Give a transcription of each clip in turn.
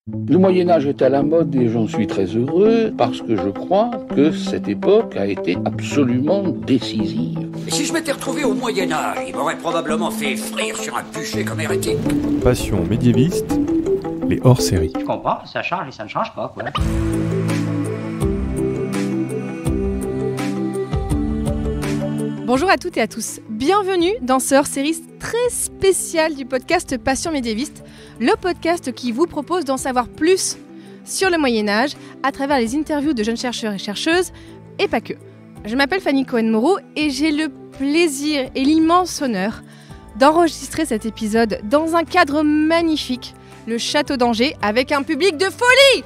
Le Moyen-Âge est à la mode et j'en suis très heureux parce que je crois que cette époque a été absolument décisive. Et si je m'étais retrouvé au Moyen-Âge, il m'aurait probablement fait frire sur un bûcher comme hérétique. Passion médiéviste, les hors-séries. Je comprends, ça change et ça ne change pas, quoi. Bonjour à toutes et à tous, bienvenue dans ce hors-série très spécial du podcast Passion médiéviste, le podcast qui vous propose d'en savoir plus sur le Moyen-Âge à travers les interviews de jeunes chercheurs et chercheuses, et pas que. Je m'appelle Fanny Cohen-Moreau et j'ai le plaisir et l'immense honneur d'enregistrer cet épisode dans un cadre magnifique, le Château d'Angers, avec un public de folie.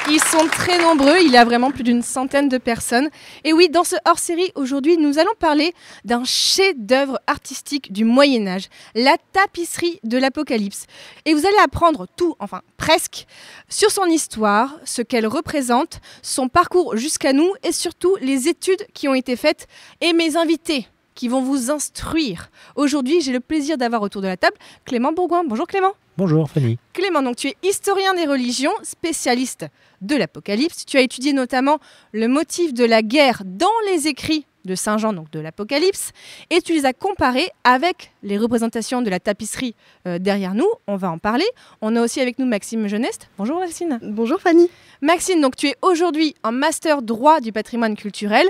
Ils sont très nombreux, il y a vraiment plus d'une centaine de personnes. Et oui, dans ce hors-série, aujourd'hui, nous allons parler d'un chef-d'œuvre artistique du Moyen-Âge, la tapisserie de l'Apocalypse. Et vous allez apprendre tout, enfin presque, sur son histoire, ce qu'elle représente, son parcours jusqu'à nous et surtout les études qui ont été faites et mes invités qui vont vous instruire. Aujourd'hui, j'ai le plaisir d'avoir autour de la table Clément Bourgoin. Bonjour Clément. Bonjour Fanny. Clément, donc tu es historien des religions, spécialiste de l'Apocalypse. Tu as étudié notamment le motif de la guerre dans les écrits de Saint Jean, donc de l'Apocalypse, et tu les as comparés avec les représentations de la tapisserie derrière nous. On va en parler. On a aussi avec nous Maxime Geneste. Bonjour Maxime. Bonjour Fanny. Maxime, donc tu es aujourd'hui en master droit du patrimoine culturel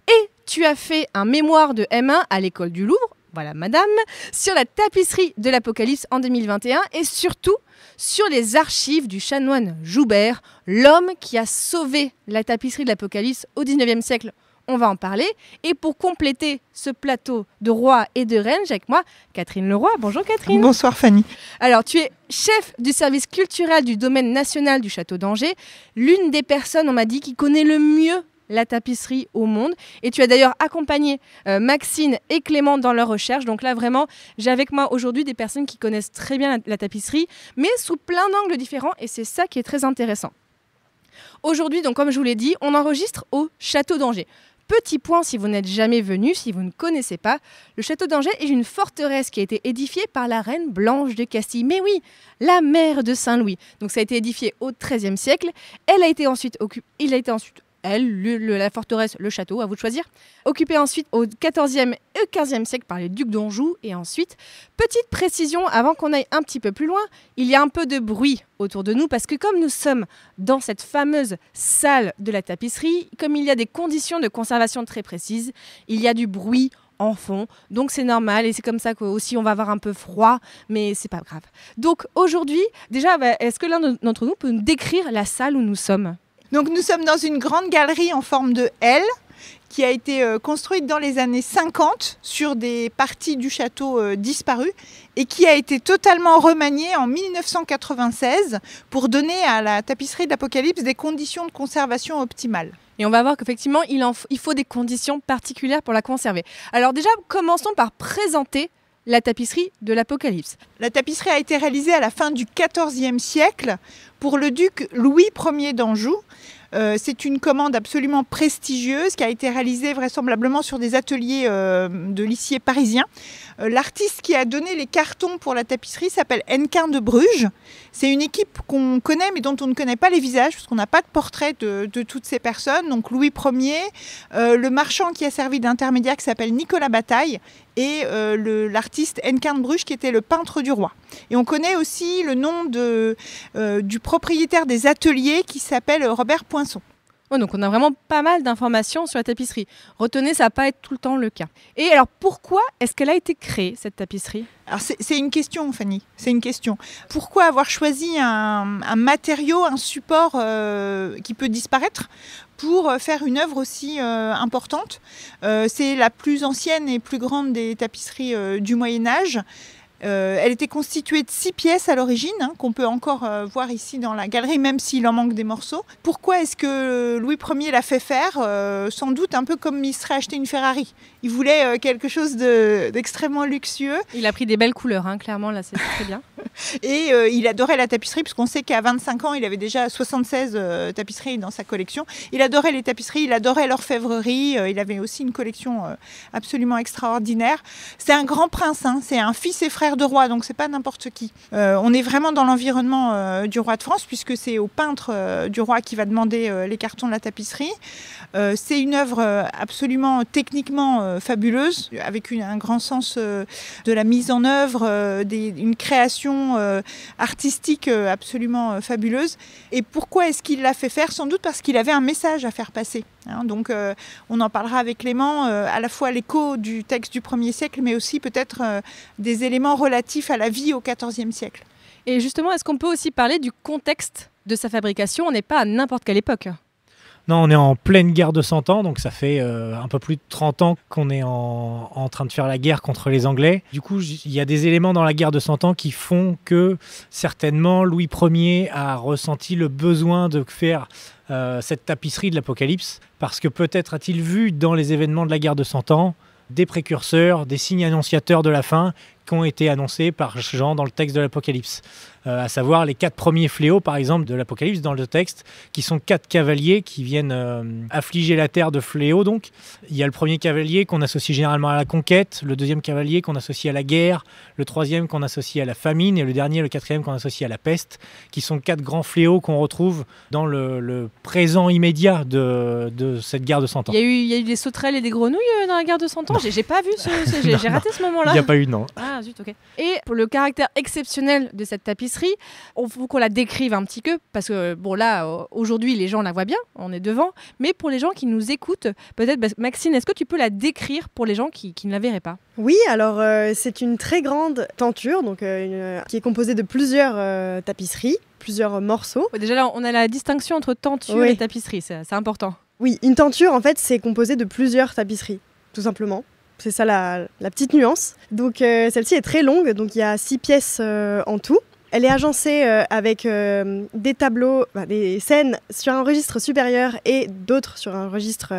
et tu as fait un mémoire de M1 à l'école du Louvre. Voilà, madame, sur la tapisserie de l'Apocalypse en 2021 et surtout sur les archives du chanoine Joubert, l'homme qui a sauvé la tapisserie de l'Apocalypse au 19e siècle. On va en parler. Et pour compléter ce plateau de rois et de reines, j'ai avec moi Catherine Leroy. Bonjour Catherine. Bonsoir Fanny. Alors, tu es chef du service culturel du domaine national du Château d'Angers, l'une des personnes, on m'a dit, qui connaît le mieux la tapisserie au monde. Et tu as d'ailleurs accompagné Maxime et Clément dans leurs recherches. Donc là, vraiment, j'ai avec moi aujourd'hui des personnes qui connaissent très bien la tapisserie, mais sous plein d'angles différents. Et c'est ça qui est très intéressant. Aujourd'hui, donc comme je vous l'ai dit, on enregistre au Château d'Angers. Petit point, si vous n'êtes jamais venu, si vous ne connaissez pas, le Château d'Angers est une forteresse qui a été édifiée par la reine Blanche de Castille. Mais oui, la mère de Saint-Louis. Donc ça a été édifié au XIIIe siècle. Il a été ensuite la forteresse, le château, à vous de choisir, occupé ensuite au XIVe et XVe siècle par les ducs d'Anjou. Et ensuite, petite précision, avant qu'on aille un petit peu plus loin, il y a un peu de bruit autour de nous, parce que comme nous sommes dans cette fameuse salle de la tapisserie, comme il y a des conditions de conservation très précises, il y a du bruit en fond, donc c'est normal et c'est comme ça qu'aussi on va avoir un peu froid, mais c'est pas grave. Donc aujourd'hui, déjà, est-ce que l'un d'entre nous peut nous décrire la salle où nous sommes ? Donc nous sommes dans une grande galerie en forme de L qui a été construite dans les années 50 sur des parties du château disparues et qui a été totalement remaniée en 1996 pour donner à la tapisserie de l'Apocalypse des conditions de conservation optimales. Et on va voir qu'effectivement, il faut des conditions particulières pour la conserver. Alors déjà, commençons par présenter la tapisserie de l'Apocalypse. La tapisserie a été réalisée à la fin du XIVe siècle pour le duc Louis Ier d'Anjou. C'est une commande absolument prestigieuse qui a été réalisée vraisemblablement sur des ateliers de lissiers parisiens. L'artiste qui a donné les cartons pour la tapisserie s'appelle Hennequin de Bruges. C'est une équipe qu'on connaît mais dont on ne connaît pas les visages parce qu'on n'a pas de portrait de toutes ces personnes. Donc Louis Ier, le marchand qui a servi d'intermédiaire qui s'appelle Nicolas Bataille et l'artiste Hennequin de Bruges qui était le peintre du roi. Et on connaît aussi le nom du propriétaire des ateliers qui s'appelle Robert Poinçon. Oh, donc on a vraiment pas mal d'informations sur la tapisserie. Retenez, ça ne va pas être tout le temps le cas. Et alors pourquoi est-ce qu'elle a été créée, cette tapisserie ? Alors c'est une question, Fanny, c'est une question. Pourquoi avoir choisi un matériau, un support qui peut disparaître pour faire une œuvre aussi importante ? C'est la plus ancienne et plus grande des tapisseries du Moyen-Âge. Elle était constituée de 6 pièces à l'origine, qu'on peut encore voir ici dans la galerie, même s'il en manque des morceaux. Pourquoi est-ce que Louis Ier l'a fait faire ? Sans doute un peu comme il serait acheté une Ferrari. Il voulait quelque chose d'extrêmement luxueux. Il a pris des belles couleurs, clairement, là c'est très bien. Et il adorait la tapisserie, puisqu'on sait qu'à 25 ans, il avait déjà 76 tapisseries dans sa collection. Il adorait les tapisseries, il adorait l'orfèvrerie, il avait aussi une collection absolument extraordinaire. C'est un grand prince, c'est un fils et frère de roi, donc c'est pas n'importe qui. On est vraiment dans l'environnement du roi de France, puisque c'est au peintre du roi qui va demander les cartons de la tapisserie. C'est une œuvre absolument techniquement fabuleuse, avec un grand sens de la mise en œuvre, une création artistique absolument fabuleuse. Et pourquoi est-ce qu'il l'a fait faire ? Sans doute parce qu'il avait un message à faire passer. Donc on en parlera avec Clément, à la fois l'écho du texte du 1er siècle, mais aussi peut-être des éléments relatifs à la vie au XIVe siècle. Et justement, est-ce qu'on peut aussi parler du contexte de sa fabrication ? On n'est pas à n'importe quelle époque. Non, on est en pleine guerre de 100 ans, donc ça fait un peu plus de 30 ans qu'on est en train de faire la guerre contre les Anglais. Du coup, il y a des éléments dans la guerre de 100 ans qui font que certainement Louis Ier a ressenti le besoin de faire cette tapisserie de l'Apocalypse, parce que peut-être a-t-il vu dans les événements de la guerre de 100 ans des précurseurs, des signes annonciateurs de la fin qui ont été annoncés par Jean dans le texte de l'Apocalypse. À savoir les 4 premiers fléaux, par exemple, de l'Apocalypse dans le texte, qui sont 4 cavaliers qui viennent affliger la terre de fléaux. Donc, il y a le premier cavalier qu'on associe généralement à la conquête, le deuxième cavalier qu'on associe à la guerre, le troisième qu'on associe à la famine et le dernier, le quatrième, qu'on associe à la peste, qui sont 4 grands fléaux qu'on retrouve dans le présent immédiat de cette guerre de 100 ans. Il y a eu des sauterelles et des grenouilles dans la guerre de 100 ans. J'ai pas vu j'ai raté ce moment-là. Il n'y a pas eu, non. Ah zut, ok. Et pour le caractère exceptionnel de cette tapisserie, il faut qu'on la décrive un petit peu, parce que bon là, aujourd'hui, les gens la voient bien, on est devant, mais pour les gens qui nous écoutent, peut-être, Maxine, est-ce que tu peux la décrire pour les gens qui ne la verraient pas ? Oui, alors c'est une très grande tenture, donc, qui est composée de plusieurs tapisseries, plusieurs morceaux. Déjà là, on a la distinction entre tenture et tapisserie, c'est important. Oui, une tenture, en fait, c'est composé de plusieurs tapisseries, tout simplement. C'est ça la petite nuance. Donc celle-ci est très longue, donc il y a 6 pièces en tout. Elle est agencée avec des tableaux, des scènes sur un registre supérieur et d'autres sur un registre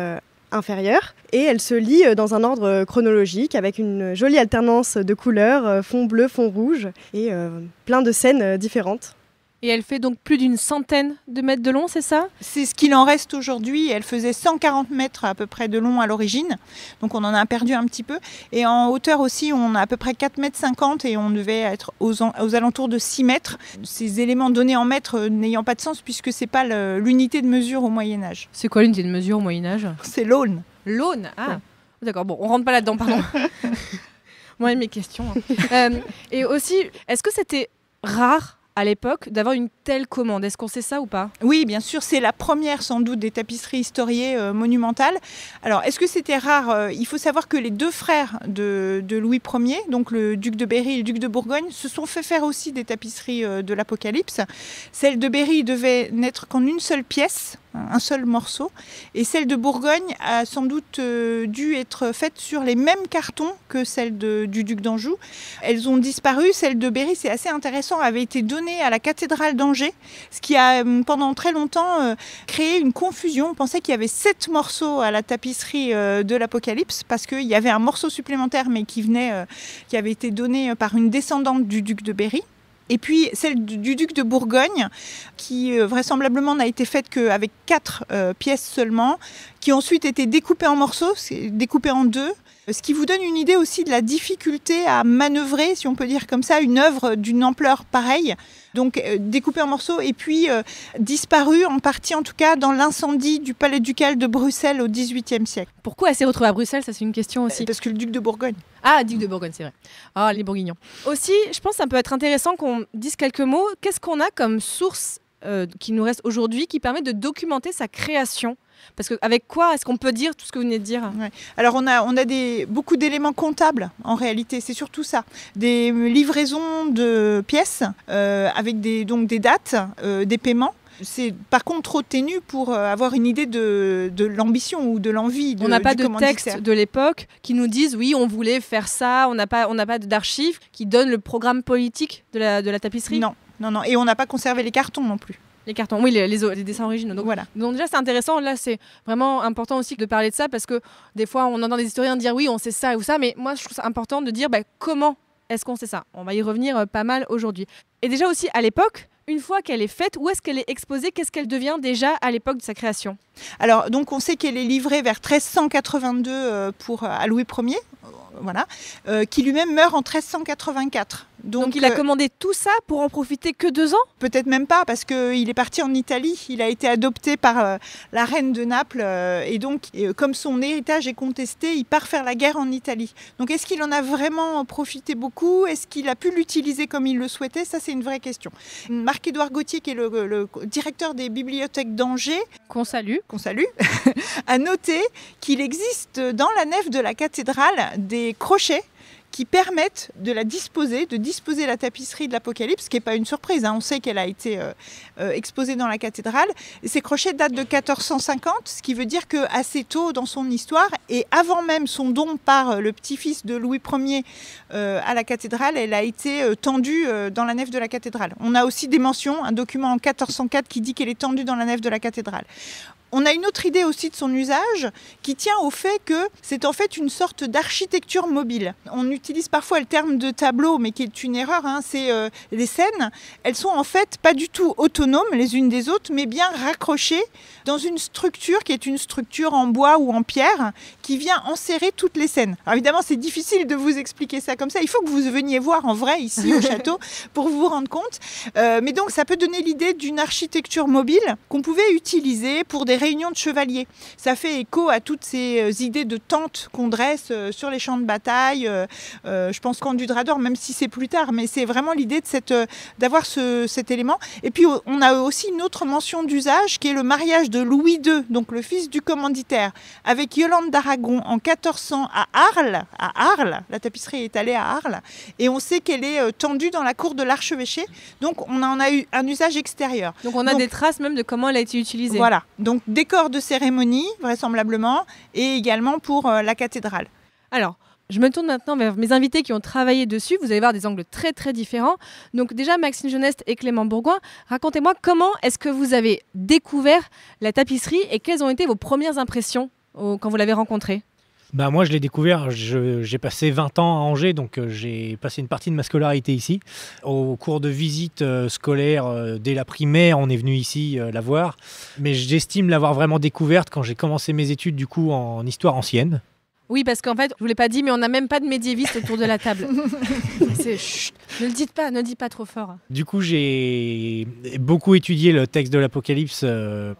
inférieur. Et elle se lit dans un ordre chronologique avec une jolie alternance de couleurs, fond bleu, fond rouge et plein de scènes différentes. Et elle fait donc plus d'une centaine de mètres de long, c'est ça ? C'est ce qu'il en reste aujourd'hui. Elle faisait 140 mètres à peu près de long à l'origine. Donc on en a perdu un petit peu. Et en hauteur aussi, on a à peu près 4,50 mètres et on devait être aux alentours de 6 mètres. Ces éléments donnés en mètres n'ayant pas de sens puisque ce n'est pas l'unité de mesure au Moyen-Âge. C'est quoi l'unité de mesure au Moyen-Âge ? C'est l'aune. L'aune ? Ah, ouais. D'accord. Bon, on rentre pas là-dedans, pardon. Moi et mes questions. Et aussi, est-ce que c'était rare à l'époque d'avoir une telle commande? Est-ce qu'on sait ça ou pas? Oui, bien sûr, c'est la première sans doute des tapisseries historiées monumentales. Alors, est-ce que c'était rare? Il faut savoir que les 2 frères de Louis Ier, donc le duc de Berry et le duc de Bourgogne, se sont fait faire aussi des tapisseries de l'Apocalypse. Celle de Berry devait n'être qu'en une seule pièce, un seul morceau, et celle de Bourgogne a sans doute dû être faite sur les mêmes cartons que celle du duc d'Anjou. Elles ont disparu. Celle de Berry, c'est assez intéressant, avait été donnée à la cathédrale d'Angers, ce qui a pendant très longtemps créé une confusion. On pensait qu'il y avait 7 morceaux à la tapisserie de l'Apocalypse, parce qu'il y avait un morceau supplémentaire, mais qui avait été donné par une descendante du duc de Berry. Et puis celle du duc de Bourgogne, qui vraisemblablement n'a été faite qu'avec 4 pièces seulement, qui ont ensuite été découpées en morceaux, découpées en 2. Ce qui vous donne une idée aussi de la difficulté à manœuvrer, si on peut dire comme ça, une œuvre d'une ampleur pareille. Donc découpée en morceaux et puis disparue en partie, en tout cas, dans l'incendie du palais ducal de Bruxelles au XVIIIe siècle. Pourquoi elle s'est retrouvée à Bruxelles? Ça, c'est une question aussi. Parce que le duc de Bourgogne. Ah, duc de Bourgogne, c'est vrai. Ah, les Bourguignons. Aussi, je pense que ça peut être intéressant qu'on dise quelques mots. Qu'est-ce qu'on a comme source qui nous reste aujourd'hui qui permet de documenter sa création? Parce qu'avec quoi est-ce qu'on peut dire tout ce que vous venez de dire? Ouais. Alors on a beaucoup d'éléments comptables en réalité, c'est surtout ça. Des livraisons de pièces avec des dates, des paiements. C'est par contre trop ténu pour avoir une idée de l'ambition ou de l'envie. On n'a pas du de commanditaire. texte de l'époque qui nous disent oui, on voulait faire ça. On n'a pas d'archives qui donnent le programme politique de la tapisserie. Non. Et on n'a pas conservé les cartons non plus. Les cartons, oui, les dessins originaux. Donc, voilà. Donc déjà, c'est intéressant. Là, c'est vraiment important aussi de parler de ça parce que des fois, on entend des historiens dire oui, on sait ça ou ça. Mais moi, je trouve ça important de dire comment est-ce qu'on sait ça. On va y revenir pas mal aujourd'hui. Et déjà aussi, à l'époque, une fois qu'elle est faite, où est-ce qu'elle est exposée? Qu'est-ce qu'elle devient déjà à l'époque de sa création? Alors, donc, on sait qu'elle est livrée vers 1382 à Louis Ier, qui lui-même meurt en 1384. Donc il a commandé tout ça pour en profiter que 2 ans? Peut-être même pas, parce qu'il est parti en Italie. Il a été adopté par la reine de Naples. Et donc, comme son héritage est contesté, il part faire la guerre en Italie. Donc est-ce qu'il en a vraiment profité beaucoup? Est-ce qu'il a pu l'utiliser comme il le souhaitait? Ça, c'est une vraie question. Marc-Édouard Gauthier, qui est le directeur des bibliothèques d'Angers, qu'on salue, a noté qu'il existe dans la nef de la cathédrale des crochets qui permettent de disposer la tapisserie de l'Apocalypse, ce qui n'est pas une surprise. On sait qu'elle a été exposée dans la cathédrale. Et ces crochets datent de 1450, ce qui veut dire qu'assez tôt dans son histoire, et avant même son don par le petit-fils de Louis Ier à la cathédrale, elle a été tendue dans la nef de la cathédrale. On a aussi des mentions, un document en 1404 qui dit qu'elle est tendue dans la nef de la cathédrale. On a une autre idée aussi de son usage qui tient au fait que c'est en fait une sorte d'architecture mobile. On utilise parfois le terme de tableau, mais qui est une erreur. C'est les scènes, elles sont en fait pas du tout autonomes les unes des autres, mais bien raccrochées dans une structure qui est une structure en bois ou en pierre qui vient enserrer toutes les scènes. Alors évidemment, c'est difficile de vous expliquer ça comme ça. Il faut que vous veniez voir en vrai ici au château pour vous rendre compte. Mais donc, ça peut donner l'idée d'une architecture mobile qu'on pouvait utiliser pour des réunions de chevaliers. Ça fait écho à toutes ces idées de tentes qu'on dresse sur les champs de bataille. Je pense qu'en Dudrador, même si c'est plus tard, mais c'est vraiment l'idée d'avoir cet élément. Et puis, on a aussi une autre mention d'usage qui est le mariage de Louis II, donc le fils du commanditaire, avec Yolande d'Aragon en 1400 à Arles. La tapisserie est allée à Arles. Et on sait qu'elle est tendue dans la cour de l'archevêché. Donc, on en a eu un usage extérieur. Donc, on a des traces même de comment elle a été utilisée. Voilà. Donc, décor de cérémonie, vraisemblablement, et également pour la cathédrale. Alors, je me tourne maintenant vers mes invités qui ont travaillé dessus. Vous allez voir des angles très très différents. Donc déjà, Maxime Geneste et Clément Bourgoin, racontez-moi comment est-ce que vous avez découvert la tapisserie et quelles ont été vos premières impressions quand vous l'avez rencontrée? Moi, je l'ai découvert, j'ai passé 20 ans à Angers, donc j'ai passé une partie de ma scolarité ici. Au cours de visites scolaires, dès la primaire, on est venu ici la voir. Mais j'estime l'avoir vraiment découverte quand j'ai commencé mes études du coup en histoire ancienne. Oui, parce qu'en fait, je vous l'ai pas dit, mais on n'a même pas de médiévistes autour de la table. Chut, ne le dites pas trop fort. Du coup, j'ai beaucoup étudié le texte de l'Apocalypse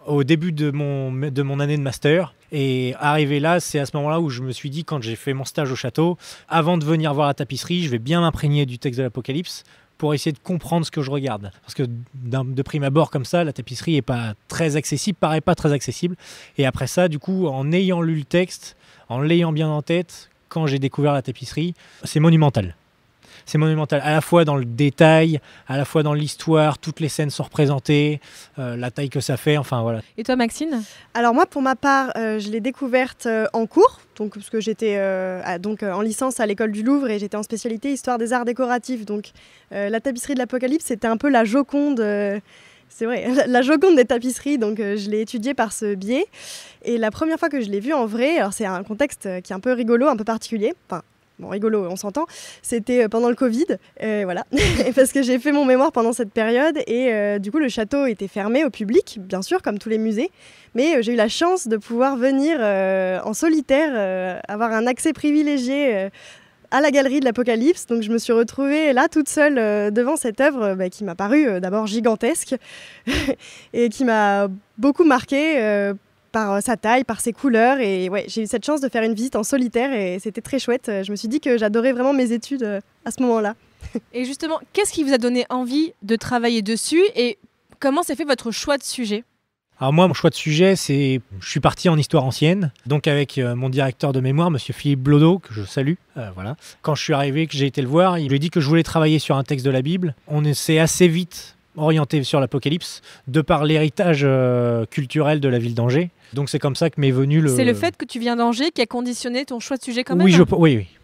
au début de mon année de master. Et arrivé là, c'est à ce moment-là où je me suis dit, quand j'ai fait mon stage au château, avant de venir voir la tapisserie, je vais bien m'imprégner du texte de l'Apocalypse pour essayer de comprendre ce que je regarde. Parce que de prime abord comme ça, la tapisserie est pas très accessible, paraît pas très accessible. Et après ça, du coup, en ayant lu le texte, en l'ayant bien en tête, quand j'ai découvert la tapisserie, c'est monumental. C'est monumental, à la fois dans le détail, à la fois dans l'histoire, toutes les scènes sont représentées, la taille que ça fait, enfin voilà. Et toi, Maxine? Alors moi, pour ma part, je l'ai découverte en cours, parce que j'étais en licence à l'école du Louvre et j'étais en spécialité histoire des arts décoratifs. Donc la tapisserie de l'Apocalypse, c'était un peu la Joconde. C'est vrai, la Joconde des tapisseries, donc je l'ai étudiée par ce biais. Et la première fois que je l'ai vue en vrai, alors c'est un contexte qui est un peu rigolo, un peu particulier. Enfin, bon, rigolo, on s'entend. C'était pendant le Covid, voilà. Parce que j'ai fait mon mémoire pendant cette période et du coup le château était fermé au public, bien sûr, comme tous les musées. Mais j'ai eu la chance de pouvoir venir en solitaire, avoir un accès privilégié à la galerie de l'Apocalypse. Donc je me suis retrouvée là toute seule devant cette œuvre qui m'a paru d'abord gigantesque et qui m'a beaucoup marquée par sa taille, par ses couleurs. Et ouais, j'ai eu cette chance de faire une visite en solitaire et c'était très chouette. Je me suis dit que j'adorais vraiment mes études à ce moment-là. Et justement, qu'est-ce qui vous a donné envie de travailler dessus et comment s'est fait votre choix de sujet ? Alors moi, mon choix de sujet, je suis parti en histoire ancienne, donc avec mon directeur de mémoire, monsieur Philippe Blodeau, que je salue. Voilà. Quand je suis arrivé, que j'ai été le voir, il lui a dit que je voulais travailler sur un texte de la Bible. On s'est assez vite orienté sur l'Apocalypse de par l'héritage culturel de la ville d'Angers. Donc c'est comme ça que m'est venu le... C'est le fait que tu viens d'Angers qui a conditionné ton choix de sujet quand même.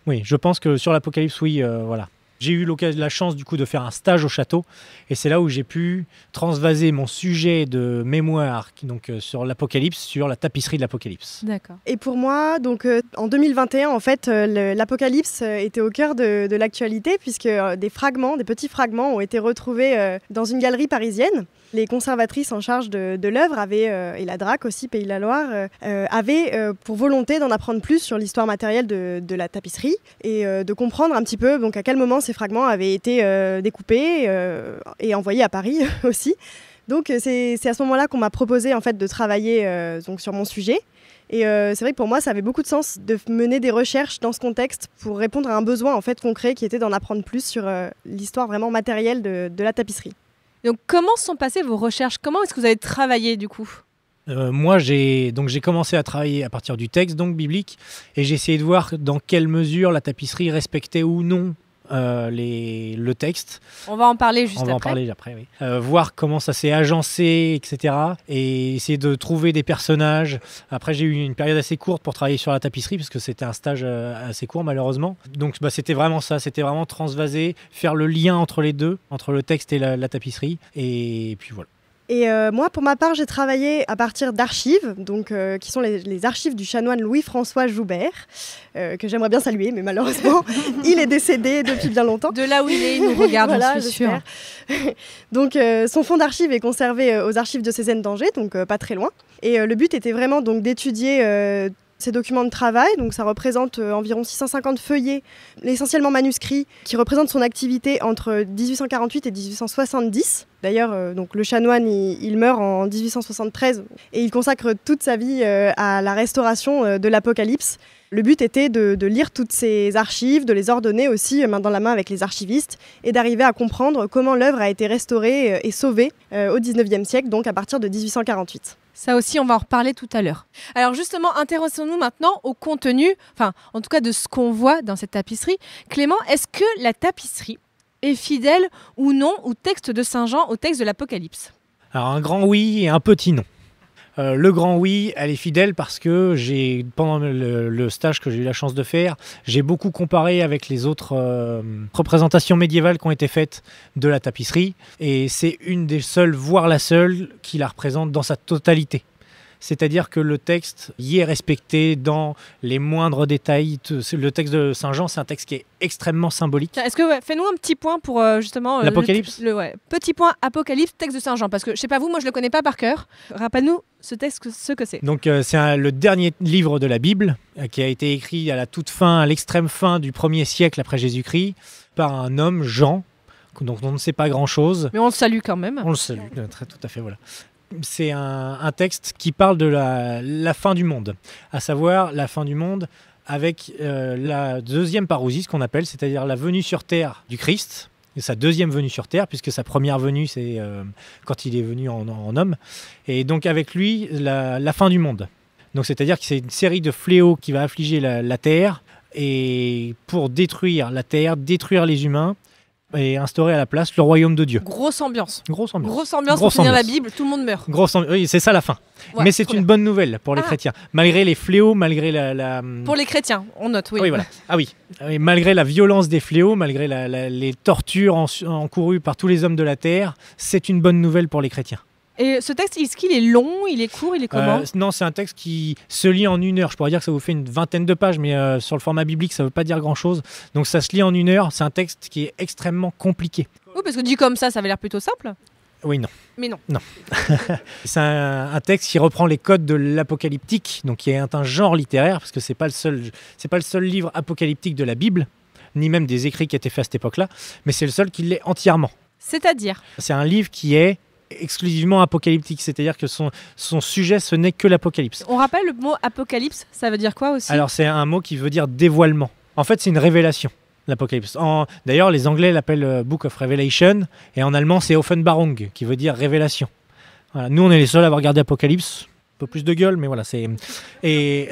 Oui, je pense que sur l'Apocalypse, voilà. J'ai eu la chance du coup de faire un stage au château et c'est là où j'ai pu transvaser mon sujet de mémoire donc, sur l'Apocalypse, sur la tapisserie de l'Apocalypse. D'accord. Et pour moi, donc en 2021, en fait, l'Apocalypse était au cœur de l'actualité puisque des petits fragments ont été retrouvés dans une galerie parisienne. Les conservatrices en charge de l'œuvre et la DRAC aussi, Pays de la Loire, avaient pour volonté d'en apprendre plus sur l'histoire matérielle de la tapisserie et de comprendre un petit peu donc, à quel moment ces fragments avaient été découpés et envoyés à Paris aussi. Donc c'est à ce moment-là qu'on m'a proposé en fait, de travailler donc, sur mon sujet. Et c'est vrai que pour moi, ça avait beaucoup de sens de mener des recherches dans ce contexte pour répondre à un besoin en fait, concret qui était d'en apprendre plus sur l'histoire vraiment matérielle de la tapisserie. Donc comment se sont passées vos recherches? Comment est-ce que vous avez travaillé du coup? Moi, j'ai commencé à travailler à partir du texte donc biblique et j'ai essayé de voir dans quelle mesure la tapisserie respectait ou non le texte. On va en parler juste après. On va en parler après, oui. Voir comment ça s'est agencé, etc. Et essayer de trouver des personnages. Après, j'ai eu une période assez courte pour travailler sur la tapisserie parce que c'était un stage assez court malheureusement. Donc c'était vraiment ça, c'était vraiment transvaser, faire le lien entre les deux, entre le texte et la tapisserie. Et puis voilà. Et moi, pour ma part, j'ai travaillé à partir d'archives, donc, qui sont les archives du chanoine Louis-François Joubert, que j'aimerais bien saluer, mais malheureusement, il est décédé depuis bien longtemps. De là où il est, il nous regarde, voilà, je suis sûre. Donc, son fonds d'archives est conservé aux archives diocésaines d'Angers, donc pas très loin. Et le but était vraiment donc, d'étudier ces documents de travail, donc ça représente environ 650 feuillets, essentiellement manuscrits, qui représentent son activité entre 1848 et 1870. D'ailleurs, donc le chanoine, il meurt en 1873 et il consacre toute sa vie à la restauration de l'Apocalypse. Le but était de lire toutes ces archives, de les ordonner aussi main dans la main avec les archivistes et d'arriver à comprendre comment l'œuvre a été restaurée et sauvée au XIXe siècle, donc à partir de 1848. Ça aussi, on va en reparler tout à l'heure. Alors justement, intéressons-nous maintenant au contenu, enfin en tout cas de ce qu'on voit dans cette tapisserie. Clément, est-ce que la tapisserie est fidèle ou non au texte de Saint Jean, au texte de l'Apocalypse? Alors un grand oui et un petit non. Le grand oui, elle est fidèle parce que pendant le stage que j'ai eu la chance de faire, j'ai beaucoup comparé avec les autres représentations médiévales qui ont été faites de la tapisserie et c'est une des seules, voire la seule, qui la représente dans sa totalité. C'est-à-dire que le texte y est respecté dans les moindres détails. Le texte de Saint Jean, c'est un texte qui est extrêmement symbolique. Est-ce que fais-nous un petit point pour justement l'Apocalypse. Petit point Apocalypse, texte de Saint Jean, parce que je sais pas vous, moi je le connais pas par cœur. Rappelle-nous ce texte, ce que c'est. Donc c'est le dernier livre de la Bible qui a été écrit à la toute fin, à l'extrême fin du 1er siècle après Jésus-Christ, par un homme, Jean, dont on ne sait pas grand-chose. Mais on le salue quand même. On le salue, tout à fait, voilà. C'est un texte qui parle de la fin du monde, à savoir la fin du monde avec la deuxième parousie, ce qu'on appelle, c'est-à-dire la venue sur terre du Christ, et sa deuxième venue sur terre, puisque sa première venue, c'est quand il est venu en homme, et donc avec lui, la fin du monde. Donc c'est-à-dire que c'est une série de fléaux qui va affliger la terre, et pour détruire la terre, détruire les humains, et instaurer à la place le royaume de Dieu. Grosse ambiance. Grosse ambiance. Grosse ambiance pour finir la Bible, tout le monde meurt. Oui, c'est ça la fin. Ouais, mais c'est une bonne nouvelle pour les chrétiens. Malgré les fléaux, malgré la... Pour les chrétiens, on note, oui. Oui, voilà. Ah oui. Et malgré la violence des fléaux, malgré les tortures encourues par tous les hommes de la terre, c'est une bonne nouvelle pour les chrétiens. Et ce texte, est-ce qu'il est long, il est court, il est comment? Non, c'est un texte qui se lit en 1 heure. Je pourrais dire que ça vous fait une 20aine de pages, mais sur le format biblique, ça ne veut pas dire grand-chose. Donc ça se lit en 1 heure. C'est un texte qui est extrêmement compliqué. Oui, parce que dit comme ça avait l'air plutôt simple. Oui, non. Mais non. Non. C'est un texte qui reprend les codes de l'apocalyptique, donc qui est un genre littéraire, parce que c'est pas le seul livre apocalyptique de la Bible, ni même des écrits qui étaient faits à cette époque-là, mais c'est le seul qui l'est entièrement. C'est-à-dire? C'est un livre qui est exclusivement apocalyptique, c'est-à-dire que son sujet, ce n'est que l'apocalypse. On rappelle le mot apocalypse, ça veut dire quoi aussi? Alors c'est un mot qui veut dire dévoilement. En fait, c'est une révélation, l'apocalypse. D'ailleurs, les Anglais l'appellent Book of Revelation, et en allemand, c'est Offenbarung, qui veut dire révélation. Voilà. Nous, on est les seuls à avoir regardé Apocalypse. Un peu plus de gueule, mais voilà, c'est... Et...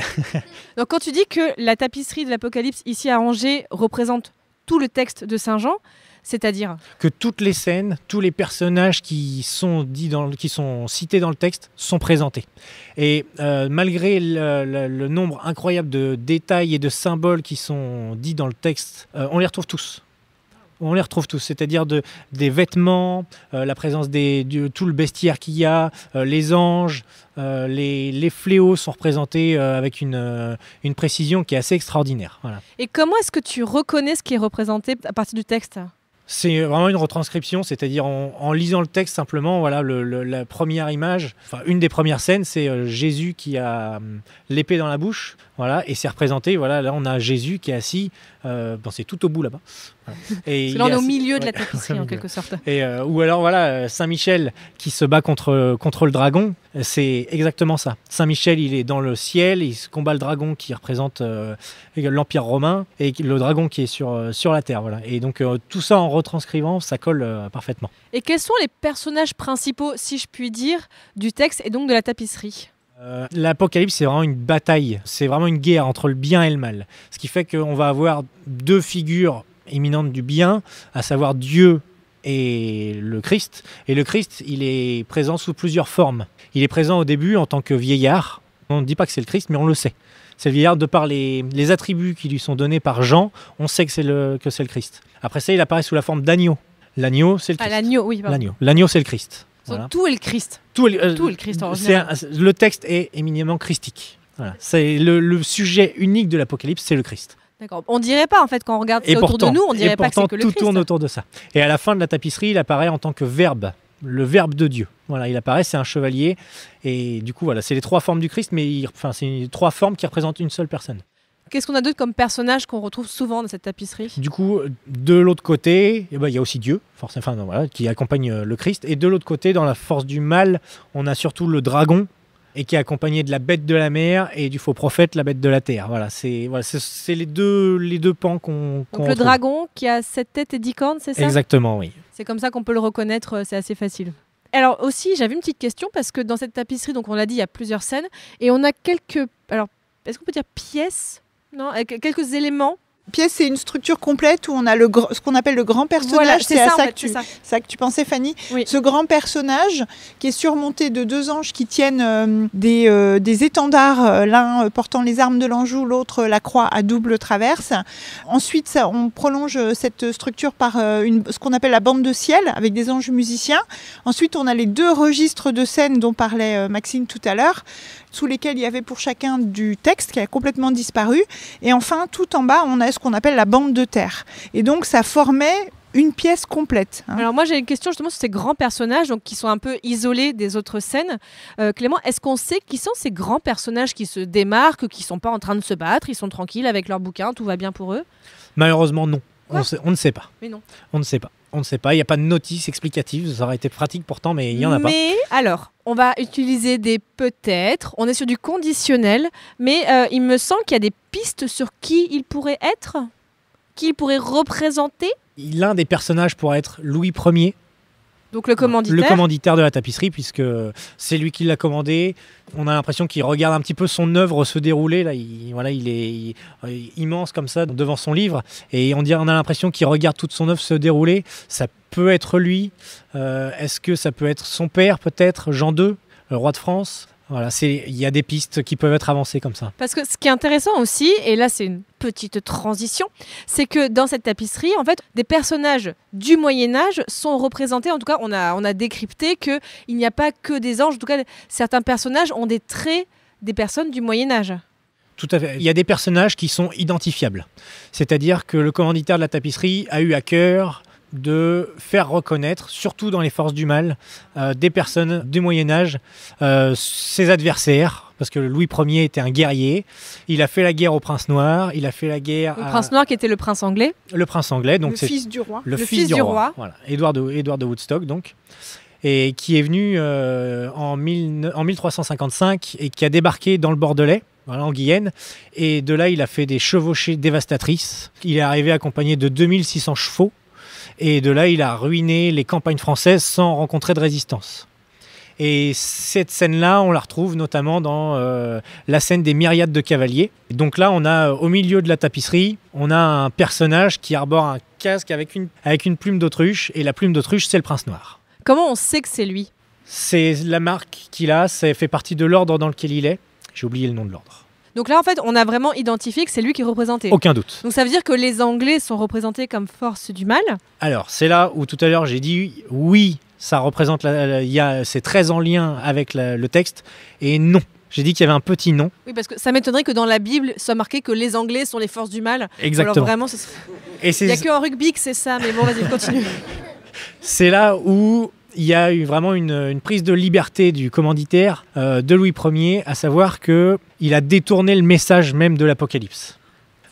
Donc quand tu dis que la tapisserie de l'Apocalypse, ici à Angers, représente tout le texte de Saint Jean, c'est-à-dire Que toutes les scènes, tous les personnages qui sont cités dans le texte sont présentés. Et malgré le nombre incroyable de détails et de symboles qui sont dits dans le texte, on les retrouve tous. On les retrouve tous, c'est-à-dire des vêtements, la présence de tout le bestiaire qu'il y a, les anges, les fléaux sont représentés avec une précision qui est assez extraordinaire. Voilà. Et comment est-ce que tu reconnais ce qui est représenté à partir du texte ? C'est vraiment une retranscription, c'est-à-dire en lisant le texte simplement, voilà, la première image, enfin une des premières scènes, c'est Jésus qui a l'épée dans la bouche, voilà, et c'est représenté, voilà, là on a Jésus qui est assis, c'est tout au bout là-bas. Voilà. Et là on est au milieu ouais, de la tapisserie en quelque sorte. Et, ou alors voilà, Saint-Michel qui se bat contre le dragon, c'est exactement ça. Saint-Michel il est dans le ciel, il combat le dragon qui représente l'Empire romain et le dragon qui est sur la terre. Voilà. Et donc tout ça en retranscrivant, ça colle parfaitement. Et quels sont les personnages principaux, si je puis dire, du texte et donc de la tapisserie ? L'Apocalypse, c'est vraiment une bataille, c'est vraiment une guerre entre le bien et le mal. Ce qui fait qu'on va avoir deux figures éminentes du bien, à savoir Dieu et le Christ. Et le Christ, il est présent sous plusieurs formes. Il est présent au début en tant que vieillard. On ne dit pas que c'est le Christ, mais on le sait. C'est le vieillard de par les attributs qui lui sont donnés par Jean, on sait que c'est le Christ. Après ça, il apparaît sous la forme d'agneau. L'agneau, c'est le Christ. Ah, l'agneau, oui, pardon. L'agneau, c'est le Christ. Voilà. Tout est le Christ. Tout est le Christ en général. Le texte est éminemment christique. Voilà. C'est le sujet unique de l'Apocalypse, c'est le Christ. D'accord. On dirait pas en fait quand on regarde ça autour de nous, on dirait pas que c'est que le Christ. Tout tourne autour de ça. Et à la fin de la tapisserie, il apparaît en tant que verbe, le verbe de Dieu. Voilà, il apparaît, c'est un chevalier. Et du coup, voilà, c'est les trois formes du Christ, mais c'est les trois formes qui représentent une seule personne. Qu'est-ce qu'on a d'autre comme personnage qu'on retrouve souvent dans cette tapisserie ? Du coup, de l'autre côté, il y a aussi Dieu, forcément, voilà, qui accompagne le Christ. Et de l'autre côté, dans la force du mal, on a surtout le dragon, et qui est accompagné de la bête de la mer et du faux prophète, la bête de la terre. Voilà, c'est les deux pans qu'on Donc le dragon qui a 7 têtes et 10 cornes, c'est ça ? Exactement, oui. C'est comme ça qu'on peut le reconnaître, c'est assez facile. Alors aussi, j'avais une petite question parce que dans cette tapisserie, donc on l'a dit, il y a plusieurs scènes et on a quelques... Alors, est-ce qu'on peut dire pièces ? Non, quelques éléments. Pièce, c'est une structure complète où on a ce qu'on appelle le grand personnage. Voilà, c'est ça que tu pensais, Fanny. Oui. Ce grand personnage qui est surmonté de deux anges qui tiennent des étendards, l'un portant les armes de l'Anjou, l'autre la croix à double traverse. Ensuite, on prolonge cette structure par ce qu'on appelle la bande de ciel avec des anges musiciens. Ensuite, on a les deux registres de scène dont parlait Maxime tout à l'heure, sous lesquels il y avait pour chacun du texte qui a complètement disparu. Et enfin, tout en bas, on a ce qu'on appelle la bande de terre. Et donc, ça formait une pièce complète. Alors moi, j'ai une question justement sur ces grands personnages donc, qui sont un peu isolés des autres scènes. Clément, est-ce qu'on sait qui sont ces grands personnages qui se démarquent, qui ne sont pas en train de se battre, ils sont tranquilles avec leur bouquin, tout va bien pour eux ? Malheureusement, non. On ne sait pas. Mais non. On ne sait pas. On ne sait pas, il n'y a pas de notice explicative, ça aurait été pratique pourtant, mais il n'y en a pas. Mais alors, on va utiliser des peut-être, on est sur du conditionnel, mais il me semble qu'il y a des pistes sur qui il pourrait être, qui il pourrait représenter. L'un des personnages pourrait être Louis Ier. Donc le commanditaire. Le commanditaire de la tapisserie, puisque c'est lui qui l'a commandé. On a l'impression qu'il regarde un petit peu son œuvre se dérouler. Là, il est immense comme ça devant son livre. Et on a l'impression qu'il regarde toute son œuvre se dérouler. Ça peut être lui. Est-ce que ça peut être son père, peut-être, Jean II, le roi de France ? Voilà, il y a des pistes qui peuvent être avancées comme ça. Parce que ce qui est intéressant aussi, et là c'est une petite transition, c'est que dans cette tapisserie, en fait, des personnages du Moyen-Âge sont représentés. En tout cas, on a décrypté qu'il n'y a pas que des anges. En tout cas, certains personnages ont des traits des personnes du Moyen-Âge. Tout à fait. Il y a des personnages qui sont identifiables. C'est-à-dire que le commanditaire de la tapisserie a eu à cœur de faire reconnaître, surtout dans les forces du mal, des personnes du Moyen-Âge, ses adversaires, parce que Louis Ier était un guerrier. Il a fait la guerre au prince noir, il a fait la guerre Le prince noir qui était le prince anglais. Le prince anglais, donc le fils du roi. Le fils du roi. Voilà. Édouard de Woodstock, donc. Et qui est venu en 1355 et qui a débarqué dans le Bordelais, voilà, en Guyenne. Et de là, il a fait des chevauchées dévastatrices. Il est arrivé accompagné de 2600 chevaux. Et de là, il a ruiné les campagnes françaises sans rencontrer de résistance. Et cette scène-là, on la retrouve notamment dans la scène des myriades de cavaliers. Donc là, on a au milieu de la tapisserie, on a un personnage qui arbore un casque avec une plume d'autruche. Et la plume d'autruche, c'est le prince noir. Comment on sait que c'est lui? C'est la marque qu'il a, ça fait partie de l'ordre dans lequel il est. J'ai oublié le nom de l'ordre. Donc là, en fait, on a vraiment identifié que c'est lui qui est représenté. Aucun doute. Donc ça veut dire que les Anglais sont représentés comme force du mal. Alors, c'est là où tout à l'heure j'ai dit oui, ça représente, c'est très en lien avec le texte, et non. J'ai dit qu'il y avait un petit non. Oui, parce que ça m'étonnerait que dans la Bible soit marqué que les Anglais sont les forces du mal. Exactement. Alors vraiment, Et il n'y a qu'en rugby que c'est ça, mais bon, vas-y, continue. C'est là où il y a eu vraiment une prise de liberté du commanditaire de Louis Ier, à savoir qu'il a détourné le message même de l'Apocalypse.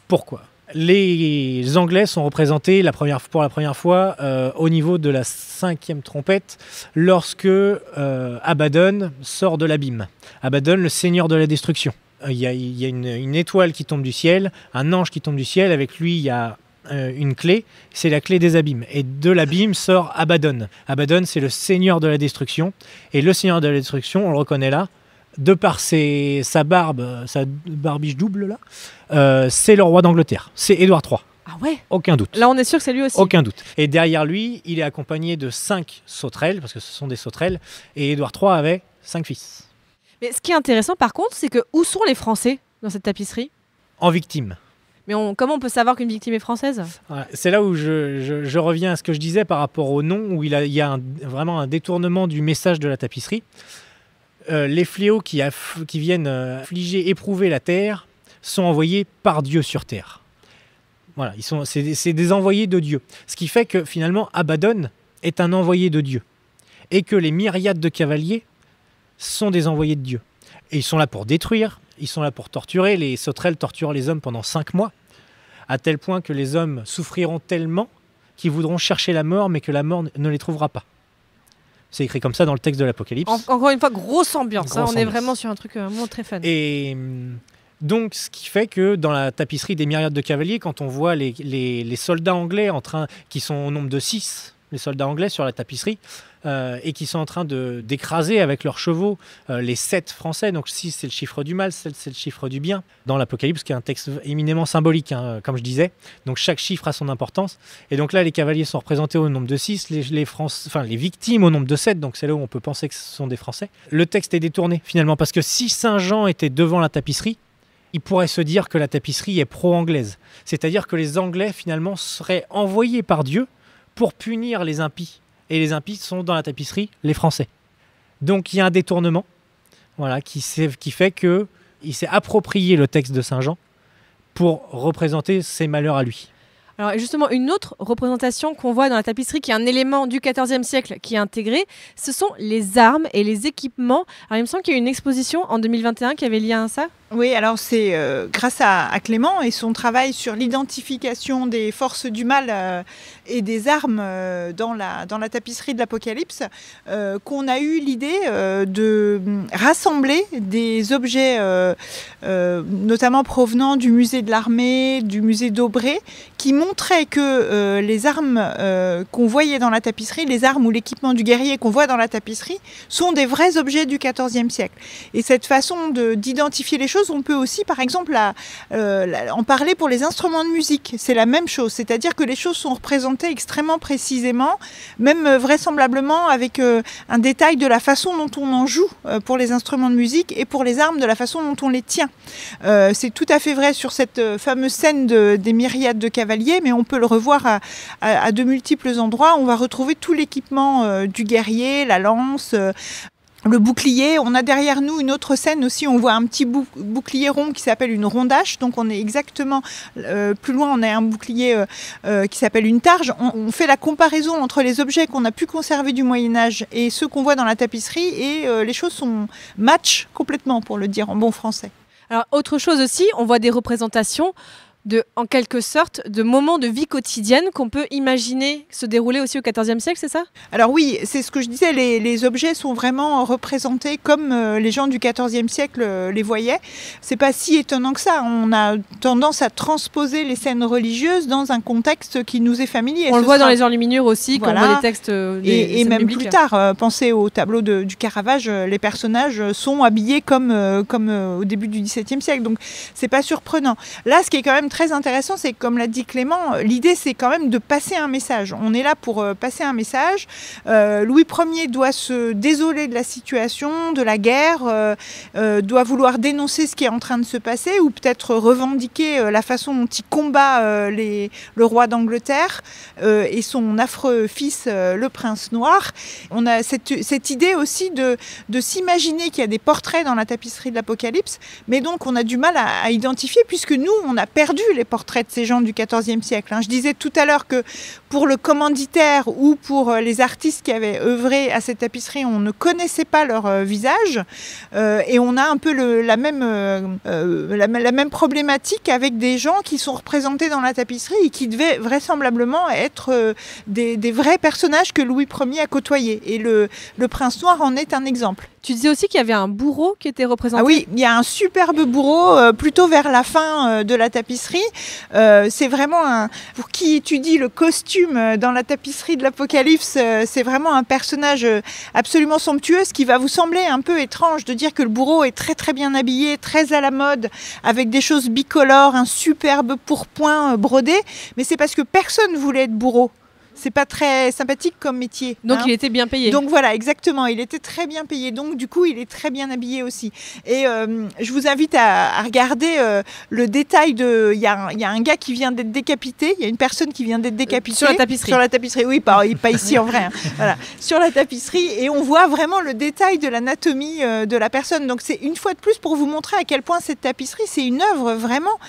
Pourquoi ? Les Anglais sont représentés pour la première fois au niveau de la 5e trompette lorsque Abaddon sort de l'abîme. Abaddon, le seigneur de la destruction. Il y a une étoile qui tombe du ciel, un ange qui tombe du ciel, avec lui il y a une clé, c'est la clé des abîmes. Et de l'abîme sort Abaddon. Abaddon, c'est le seigneur de la destruction. Et le seigneur de la destruction, on le reconnaît là, de par sa barbiche double là, c'est le roi d'Angleterre. C'est Édouard III. Ah ouais ? Aucun doute. Là, on est sûr que c'est lui aussi. Aucun doute. Et derrière lui, il est accompagné de 5 sauterelles, parce que ce sont des sauterelles, et Édouard III avait 5 fils. Mais ce qui est intéressant, par contre, c'est que où sont les Français dans cette tapisserie ? En victime. Mais comment on peut savoir qu'une victime est française ? Voilà, c'est là où je reviens à ce que je disais par rapport au nom, où il y a vraiment un détournement du message de la tapisserie. Les fléaux qui viennent affliger, éprouver la terre, sont envoyés par Dieu sur terre. Voilà, c'est des envoyés de Dieu. Ce qui fait que finalement, Abaddon est un envoyé de Dieu. Et que les myriades de cavaliers sont des envoyés de Dieu. Et ils sont là pour détruire, ils sont là pour torturer. Les sauterelles torturent les hommes pendant 5 mois, à tel point que les hommes souffriront tellement qu'ils voudront chercher la mort, mais que la mort ne les trouvera pas. C'est écrit comme ça dans le texte de l'Apocalypse. Encore une fois, grosse ambiance. Grosse on est ambiance. vraiment sur un truc vraiment très fun. Et donc, ce qui fait que dans la tapisserie des myriades de cavaliers, quand on voit les soldats anglais qui sont au nombre de 6, les soldats anglais sur la tapisserie, et qui sont en train d'écraser avec leurs chevaux les 7 français. Donc 6, c'est le chiffre du mal, 7, c'est le chiffre du bien. Dans l'Apocalypse, qui est un texte éminemment symbolique, comme je disais. Donc chaque chiffre a son importance. Et donc là, les cavaliers sont représentés au nombre de 6, les victimes au nombre de 7. Donc c'est là où on peut penser que ce sont des Français. Le texte est détourné, finalement, parce que si Saint-Jean était devant la tapisserie, il pourrait se dire que la tapisserie est pro-anglaise. C'est-à-dire que les Anglais, finalement, seraient envoyés par Dieu pour punir les impies. Et les impies sont dans la tapisserie les Français. Donc il y a un détournement, voilà, qui fait qu'il s'est approprié le texte de Saint-Jean pour représenter ses malheurs à lui. Alors justement, une autre représentation qu'on voit dans la tapisserie, qui est un élément du XIVe siècle qui est intégré, ce sont les armes et les équipements. Alors il me semble qu'il y a eu une exposition en 2021 qui avait lié à ça. Oui, alors c'est grâce à Clément et son travail sur l'identification des forces du mal et des armes dans la tapisserie de l'Apocalypse qu'on a eu l'idée de rassembler des objets notamment provenant du musée de l'armée, du musée d'Aubray, qui montraient que les armes qu'on voyait dans la tapisserie, les armes ou l'équipement du guerrier qu'on voit dans la tapisserie, sont des vrais objets du XIVe siècle. Et cette façon d'identifier les choses, on peut aussi, par exemple, en parler pour les instruments de musique. C'est la même chose, c'est-à-dire que les choses sont représentées extrêmement précisément, même vraisemblablement avec un détail de la façon dont on en joue pour les instruments de musique et pour les armes de la façon dont on les tient. C'est tout à fait vrai sur cette fameuse scène des myriades de cavaliers, mais on peut le revoir à de multiples endroits. On va retrouver tout l'équipement du guerrier, la lance, le bouclier. On a derrière nous une autre scène aussi, on voit un petit bouclier rond qui s'appelle une rondache, donc on est exactement plus loin, on a un bouclier qui s'appelle une targe. On fait la comparaison entre les objets qu'on a pu conserver du Moyen-Âge et ceux qu'on voit dans la tapisserie, et les choses matchent complètement, pour le dire en bon français. Alors autre chose aussi, on voit des représentations en quelque sorte, de moments de vie quotidienne qu'on peut imaginer se dérouler aussi au XIVe siècle, c'est ça? Alors oui, c'est ce que je disais, les objets sont vraiment représentés comme les gens du XIVe siècle les voyaient. C'est pas si étonnant que ça. On a tendance à transposer les scènes religieuses dans un contexte qui nous est familier. On le voit dans les enluminures aussi, quand on voit les textes et même bibliques. Plus tard, pensez au tableau du Caravage, les personnages sont habillés comme au début du XVIIe siècle. Donc c'est pas surprenant. Là, ce qui est quand même très intéressant, c'est que, comme l'a dit Clément, l'idée c'est quand même de passer un message. On est là pour passer un message. Louis Ier doit se désoler de la situation, de la guerre, doit vouloir dénoncer ce qui est en train de se passer, ou peut-être revendiquer la façon dont il combat le roi d'Angleterre et son affreux fils, le prince noir. On a cette idée aussi de s'imaginer qu'il y a des portraits dans la tapisserie de l'Apocalypse, mais donc on a du mal à identifier, puisque nous, on a perdu les portraits de ces gens du XIVe siècle. Je disais tout à l'heure que pour le commanditaire ou pour les artistes qui avaient œuvré à cette tapisserie, on ne connaissait pas leur visage, et on a un peu la même problématique avec des gens qui sont représentés dans la tapisserie et qui devaient vraisemblablement être des vrais personnages que Louis Ier a côtoyés. Et le prince noir en est un exemple. Tu disais aussi qu'il y avait un bourreau qui était représenté. Ah oui, il y a un superbe bourreau plutôt vers la fin de la tapisserie. C'est vraiment pour qui étudie le costume dans la tapisserie de l'Apocalypse, c'est vraiment un personnage absolument somptueux. Ce qui va vous sembler un peu étrange de dire que le bourreau est très très bien habillé, très à la mode, avec des choses bicolores, un superbe pourpoint brodé, mais c'est parce que personne ne voulait être bourreau. C'est pas très sympathique comme métier. Donc il était bien payé. Donc voilà, exactement, il était très bien payé. Donc du coup, il est très bien habillé aussi. Et je vous invite à regarder le détail de... Il y a un gars qui vient d'être décapité, il y a une personne qui vient d'être décapitée. Sur la tapisserie. Sur la tapisserie, oui, pas ici en vrai. Voilà. Sur la tapisserie, et on voit vraiment le détail de l'anatomie de la personne. Donc c'est une fois de plus pour vous montrer à quel point cette tapisserie, c'est une œuvre vraiment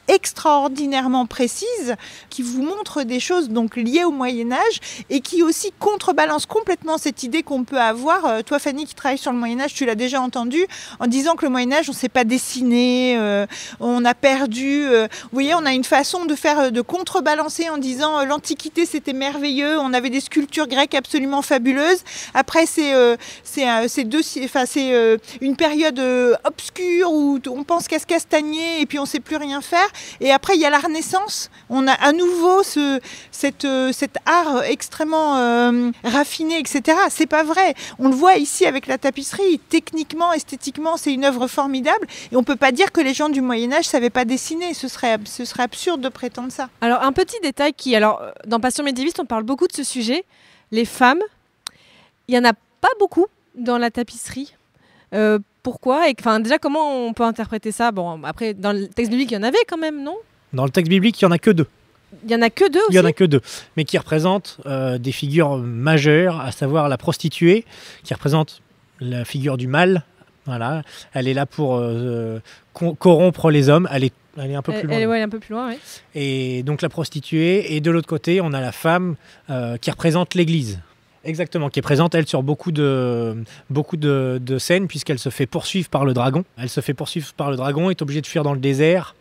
extraordinairement précise, qui vous montre des choses donc liées au Moyen-Âge et qui aussi contrebalance complètement cette idée qu'on peut avoir. Toi, Fanny, qui travaille sur le Moyen-Âge, tu l'as déjà entendu, en disant que le Moyen-Âge, on ne sait pas dessiner, on a perdu. Vous voyez, on a une façon de contrebalancer en disant l'Antiquité, c'était merveilleux, on avait des sculptures grecques absolument fabuleuses. Après, c'est une période obscure où on pense qu'à se castagner et puis on ne sait plus rien faire. Et après, il y a la Renaissance. On a à nouveau cet art extrêmement raffiné, etc. C'est pas vrai. On le voit ici avec la tapisserie. Techniquement, esthétiquement, c'est une œuvre formidable. Et on peut pas dire que les gens du Moyen-Âge savaient pas dessiner. Ce serait absurde de prétendre ça. Alors, un petit détail dans Passion médiéviste, on parle beaucoup de ce sujet. Les femmes, il y en a pas beaucoup dans la tapisserie. Pourquoi? Déjà, comment on peut interpréter ça? Bon, après, dans le texte biblique, il y en avait quand même, non? Dans le texte biblique, il n'y en a que deux. Il y en a que deux aussi? Il y en a que deux, mais qui représentent des figures majeures, à savoir la prostituée, qui représente la figure du mal. Voilà, elle est là pour corrompre les hommes. Elle est un peu plus loin. Elle est un peu plus loin, oui. Et donc la prostituée, et de l'autre côté, on a la femme qui représente l'Église. Exactement, qui est présente, elle, sur beaucoup de scènes, puisqu'elle se fait poursuivre par le dragon. Elle se fait poursuivre par le dragon, est obligée de fuir dans le désert.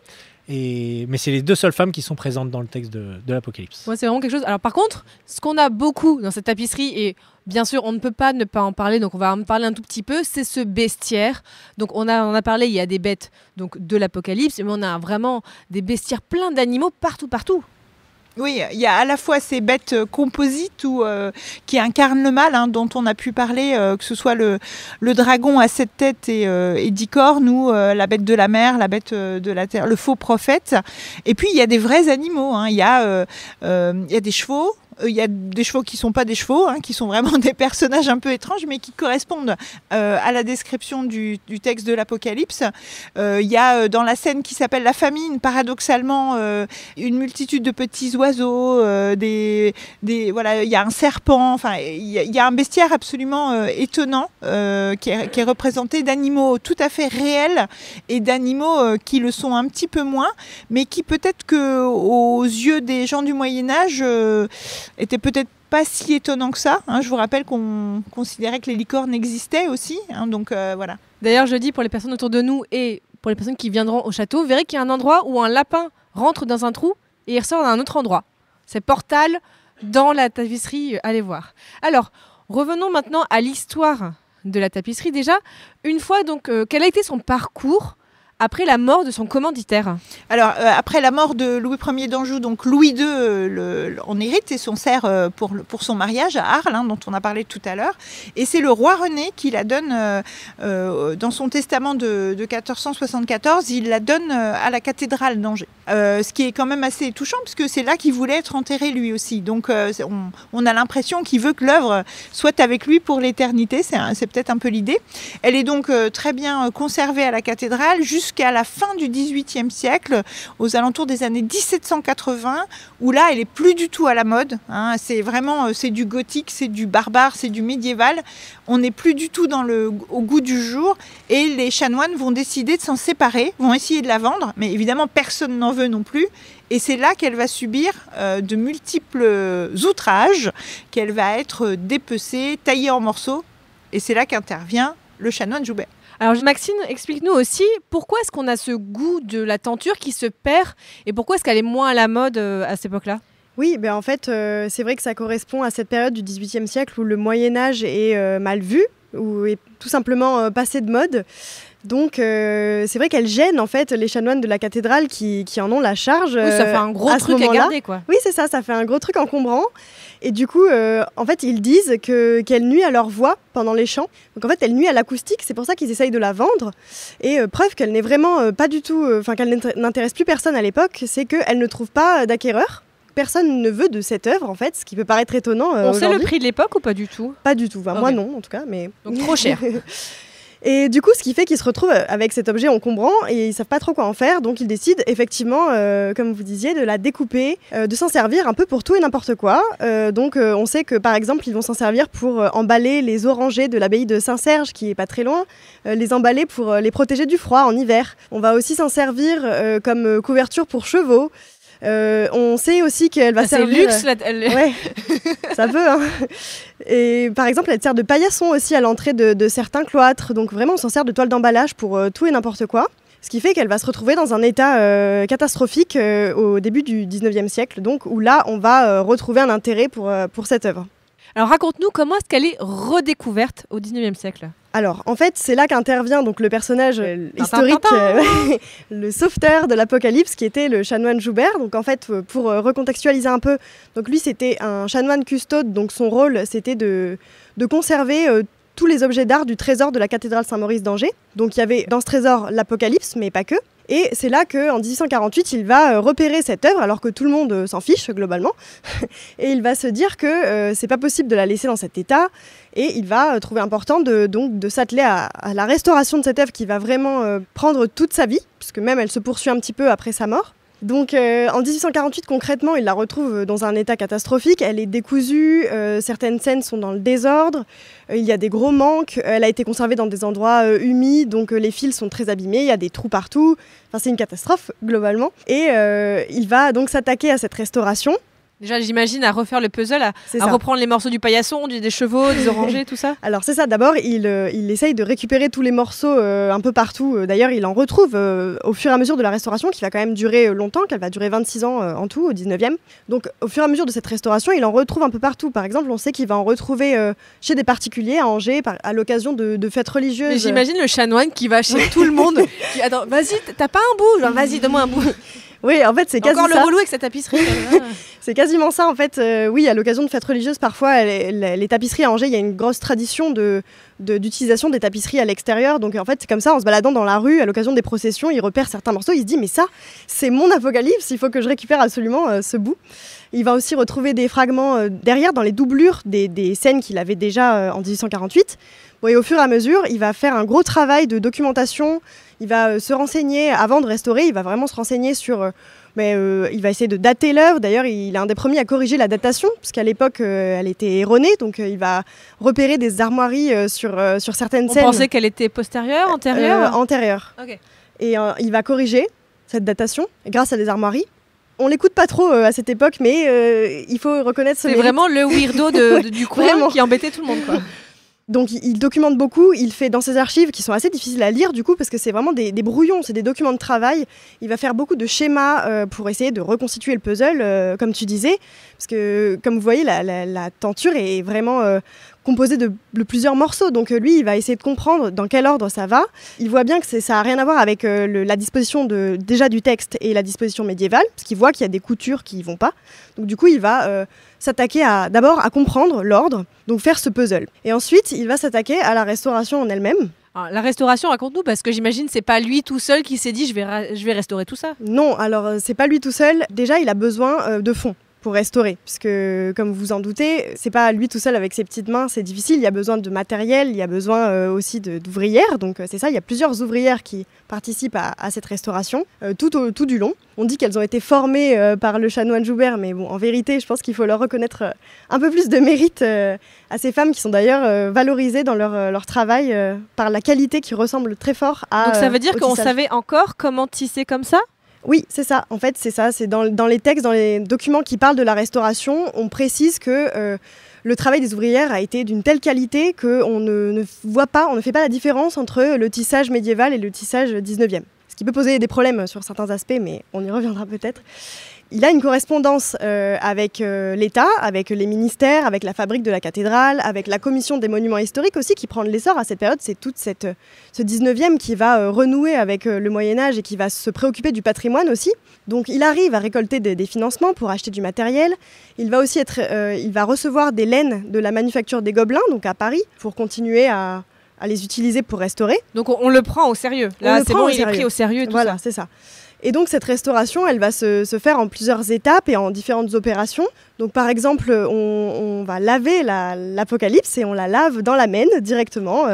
Mais c'est les deux seules femmes qui sont présentes dans le texte de l'Apocalypse. Ouais, c'est vraiment quelque chose. Alors par contre, ce qu'on a beaucoup dans cette tapisserie, et bien sûr on ne peut pas ne pas en parler, donc on va en parler un tout petit peu, c'est ce bestiaire. Donc on a parlé, il y a des bêtes donc, de l'Apocalypse, mais on a vraiment des bestiaires pleins d'animaux partout. Oui, il y a à la fois ces bêtes composites qui incarnent le mal, dont on a pu parler, que ce soit le dragon à 7 têtes et 10 cornes, ou la bête de la mer, la bête de la terre, le faux prophète. Et puis il y a des vrais animaux, il y a des chevaux. Il y a des chevaux qui ne sont pas des chevaux, qui sont vraiment des personnages un peu étranges, mais qui correspondent à la description du texte de l'Apocalypse. Il y a dans la scène qui s'appelle la famine, paradoxalement, une multitude de petits oiseaux, voilà, il y a un serpent, enfin, il y a un bestiaire absolument étonnant qui est représenté d'animaux tout à fait réels et d'animaux qui le sont un petit peu moins, mais qui peut-être qu'aux yeux des gens du Moyen-Âge était peut-être pas si étonnant que ça. Je vous rappelle qu'on considérait que les licornes existaient aussi. Donc voilà. D'ailleurs, je dis pour les personnes autour de nous et pour les personnes qui viendront au château, vous verrez qu'il y a un endroit où un lapin rentre dans un trou et il ressort dans un autre endroit. C'est portal dans la tapisserie, allez voir. Alors, revenons maintenant à l'histoire de la tapisserie. Déjà, une fois, donc, quel a été son parcours après la mort de son commanditaire? Alors, après la mort de Louis Ier d'Anjou, donc Louis II en hérite et s'en sert pour son mariage à Arles, dont on a parlé tout à l'heure. Et c'est le roi René qui la donne, dans son testament de 1474, il la donne à la cathédrale d'Angers. Ce qui est quand même assez touchant, parce que c'est là qu'il voulait être enterré lui aussi. Donc, on a l'impression qu'il veut que l'œuvre soit avec lui pour l'éternité. C'est peut-être un peu l'idée. Elle est donc très bien conservée à la cathédrale, jusqu'à la fin du XVIIIe siècle, aux alentours des années 1780, où là, elle est plus du tout à la mode. C'est vraiment, c'est du gothique, c'est du barbare, c'est du médiéval. On n'est plus du tout au goût du jour, et les chanoines vont décider de s'en séparer, vont essayer de la vendre, mais évidemment, personne n'en veut non plus. Et c'est là qu'elle va subir de multiples outrages, qu'elle va être dépecée, taillée en morceaux, et c'est là qu'intervient le chanoine Joubert. Alors Maxine, explique-nous aussi pourquoi est-ce qu'on a ce goût de la tenture qui se perd et pourquoi est-ce qu'elle est moins à la mode à cette époque-là? Oui, en fait, c'est vrai que ça correspond à cette période du XVIIIe siècle où le Moyen-Âge est mal vu, ou est tout simplement passé de mode. Donc c'est vrai qu'elle gêne en fait les chanoines de la cathédrale qui en ont la charge. Oui, ça fait un gros truc à garder, quoi. Oui, c'est ça fait un gros truc encombrant. Et du coup, en fait, ils disent qu'elle nuit à leur voix pendant les chants. Donc en fait, elle nuit à l'acoustique, c'est pour ça qu'ils essayent de la vendre. Et preuve qu'elle n'est vraiment pas du tout, qu'elle n'intéresse plus personne à l'époque, c'est qu'elle ne trouve pas d'acquéreur. Personne ne veut de cette œuvre, en fait, ce qui peut paraître étonnant. On sait le prix de l'époque ou pas du tout? Pas du tout. Okay. Moi non, en tout cas. Mais... Donc trop cher. Et du coup, ce qui fait qu'ils se retrouvent avec cet objet encombrant et ils savent pas trop quoi en faire, donc ils décident effectivement, comme vous disiez, de la découper, de s'en servir un peu pour tout et n'importe quoi. Donc on sait que par exemple, ils vont s'en servir pour emballer les orangers de l'abbaye de Saint-Serge, qui est pas très loin, les emballer pour les protéger du froid en hiver. On va aussi s'en servir comme couverture pour chevaux. On sait aussi qu'elle va servir... C'est luxe, Ouais, ça peut, hein. Et par exemple, elle sert de paillasson aussi à l'entrée de certains cloîtres. Donc vraiment, on s'en sert de toile d'emballage pour tout et n'importe quoi. Ce qui fait qu'elle va se retrouver dans un état catastrophique au début du 19e siècle, donc où là, on va retrouver un intérêt pour cette œuvre. Alors raconte-nous, comment est-ce qu'elle est redécouverte au 19e siècle? Alors, en fait, c'est là qu'intervient donc le personnage historique, le sauveteur de l'Apocalypse, qui était le chanoine Joubert. Donc, en fait, pour recontextualiser un peu, donc lui, c'était un chanoine custode. Donc, son rôle, c'était de conserver tous les objets d'art du trésor de la cathédrale Saint-Maurice d'Angers. Donc, il y avait dans ce trésor l'Apocalypse, mais pas que. Et c'est là qu'en 1848, il va repérer cette œuvre, alors que tout le monde s'en fiche, globalement. Et il va se dire que c'est pas possible de la laisser dans cet état. Et il va trouver important de s'atteler à la restauration de cette œuvre qui va vraiment prendre toute sa vie, puisque même elle se poursuit un petit peu après sa mort. Donc en 1848, concrètement, il la retrouve dans un état catastrophique. Elle est décousue, certaines scènes sont dans le désordre, il y a des gros manques, elle a été conservée dans des endroits humides, donc les fils sont très abîmés, il y a des trous partout. Enfin, c'est une catastrophe, globalement. Et il va donc s'attaquer à cette restauration. Déjà, j'imagine à refaire le puzzle, à reprendre les morceaux du paillasson, des chevaux, des orangers, tout ça. Alors c'est ça, d'abord, il essaye de récupérer tous les morceaux un peu partout. D'ailleurs, il en retrouve au fur et à mesure de la restauration, qui va quand même durer longtemps, qu'elle va durer 26 ans en tout, au 19e. Donc au fur et à mesure de cette restauration, il en retrouve un peu partout. Par exemple, on sait qu'il va en retrouver chez des particuliers à Angers, à l'occasion de fêtes religieuses. Mais j'imagine le chanoine qui va chez tout le monde. Attends, vas-y, t'as pas un bout? Genre, vas-y, donne-moi un bout. Oui, en fait, c'est quasi encore ça. Le relou avec sa tapisserie. C'est quasiment ça, en fait. Oui, à l'occasion de fêtes religieuses, parfois, les tapisseries à Angers, il y a une grosse tradition d'utilisation des tapisseries à l'extérieur. Donc, en fait, c'est comme ça, en se baladant dans la rue, à l'occasion des processions, il repère certains morceaux, il se dit, mais ça, c'est mon Apocalypse, il faut que je récupère absolument ce bout. Il va aussi retrouver des fragments derrière, dans les doublures des scènes qu'il avait déjà en 1848. Bon, et au fur et à mesure, il va faire un gros travail de documentation. Il va se renseigner, avant de restaurer, il va vraiment se renseigner sur... il va essayer de dater l'œuvre. D'ailleurs, il est un des premiers à corriger la datation, parce qu'à l'époque, elle était erronée. Donc, il va repérer des armoiries sur certaines scènes. On pensait qu'elle était postérieure, antérieure Antérieure. Okay. Et il va corriger cette datation grâce à des armoiries. On l'écoute pas trop à cette époque, mais il faut reconnaître ce mérite. C'est vraiment le weirdo du coin qui embêtait tout le monde, quoi. Donc il documente beaucoup, il fait dans ses archives qui sont assez difficiles à lire du coup parce que c'est vraiment des brouillons, c'est des documents de travail. Il va faire beaucoup de schémas pour essayer de reconstituer le puzzle, comme tu disais. Parce que comme vous voyez, la tenture est vraiment composée de plusieurs morceaux. Donc lui, il va essayer de comprendre dans quel ordre ça va. Il voit bien que ça n'a rien à voir avec la disposition déjà du texte et la disposition médiévale, parce qu'il voit qu'il y a des coutures qui ne vont pas. Donc du coup, il va s'attaquer d'abord à comprendre l'ordre, donc faire ce puzzle. Et ensuite, il va s'attaquer à la restauration en elle-même. Alors, la restauration, raconte-nous, parce que j'imagine c'est pas lui tout seul qui s'est dit je vais restaurer tout ça. Non, alors c'est pas lui tout seul. Déjà, il a besoin de fonds pour restaurer, puisque comme vous en doutez, c'est pas lui tout seul avec ses petites mains, c'est difficile, il y a besoin de matériel, il y a besoin aussi d'ouvrières, donc c'est ça, il y a plusieurs ouvrières qui participent à cette restauration tout du long. On dit qu'elles ont été formées par le chanoine Joubert, mais bon, en vérité, je pense qu'il faut leur reconnaître un peu plus de mérite à ces femmes qui sont d'ailleurs valorisées dans leur travail par la qualité qui ressemble très fort à... Donc ça veut dire qu'on savait encore comment tisser comme ça ? Oui, c'est ça. En fait, c'est ça. C'est dans les textes, dans les documents qui parlent de la restauration, on précise que le travail des ouvrières a été d'une telle qualité qu'on ne voit pas, on ne fait pas la différence entre le tissage médiéval et le tissage 19e. Ce qui peut poser des problèmes sur certains aspects, mais on y reviendra peut-être. Il a une correspondance avec l'État, avec les ministères, avec la fabrique de la cathédrale, avec la commission des monuments historiques aussi, qui prend de l'essor à cette période. C'est tout ce 19e qui va renouer avec le Moyen-Âge et qui va se préoccuper du patrimoine aussi. Donc il arrive à récolter des financements pour acheter du matériel. Il va aussi il va recevoir des laines de la manufacture des Gobelins, donc à Paris, pour continuer à les utiliser pour restaurer. Donc on le prend au sérieux. Là, c'est bon, il est pris au sérieux et tout voilà, ça. c'est ça. Et donc cette restauration, elle va se faire en plusieurs étapes et en différentes opérations. Donc par exemple, on va laver l'Apocalypse et on la lave dans la Maine directement.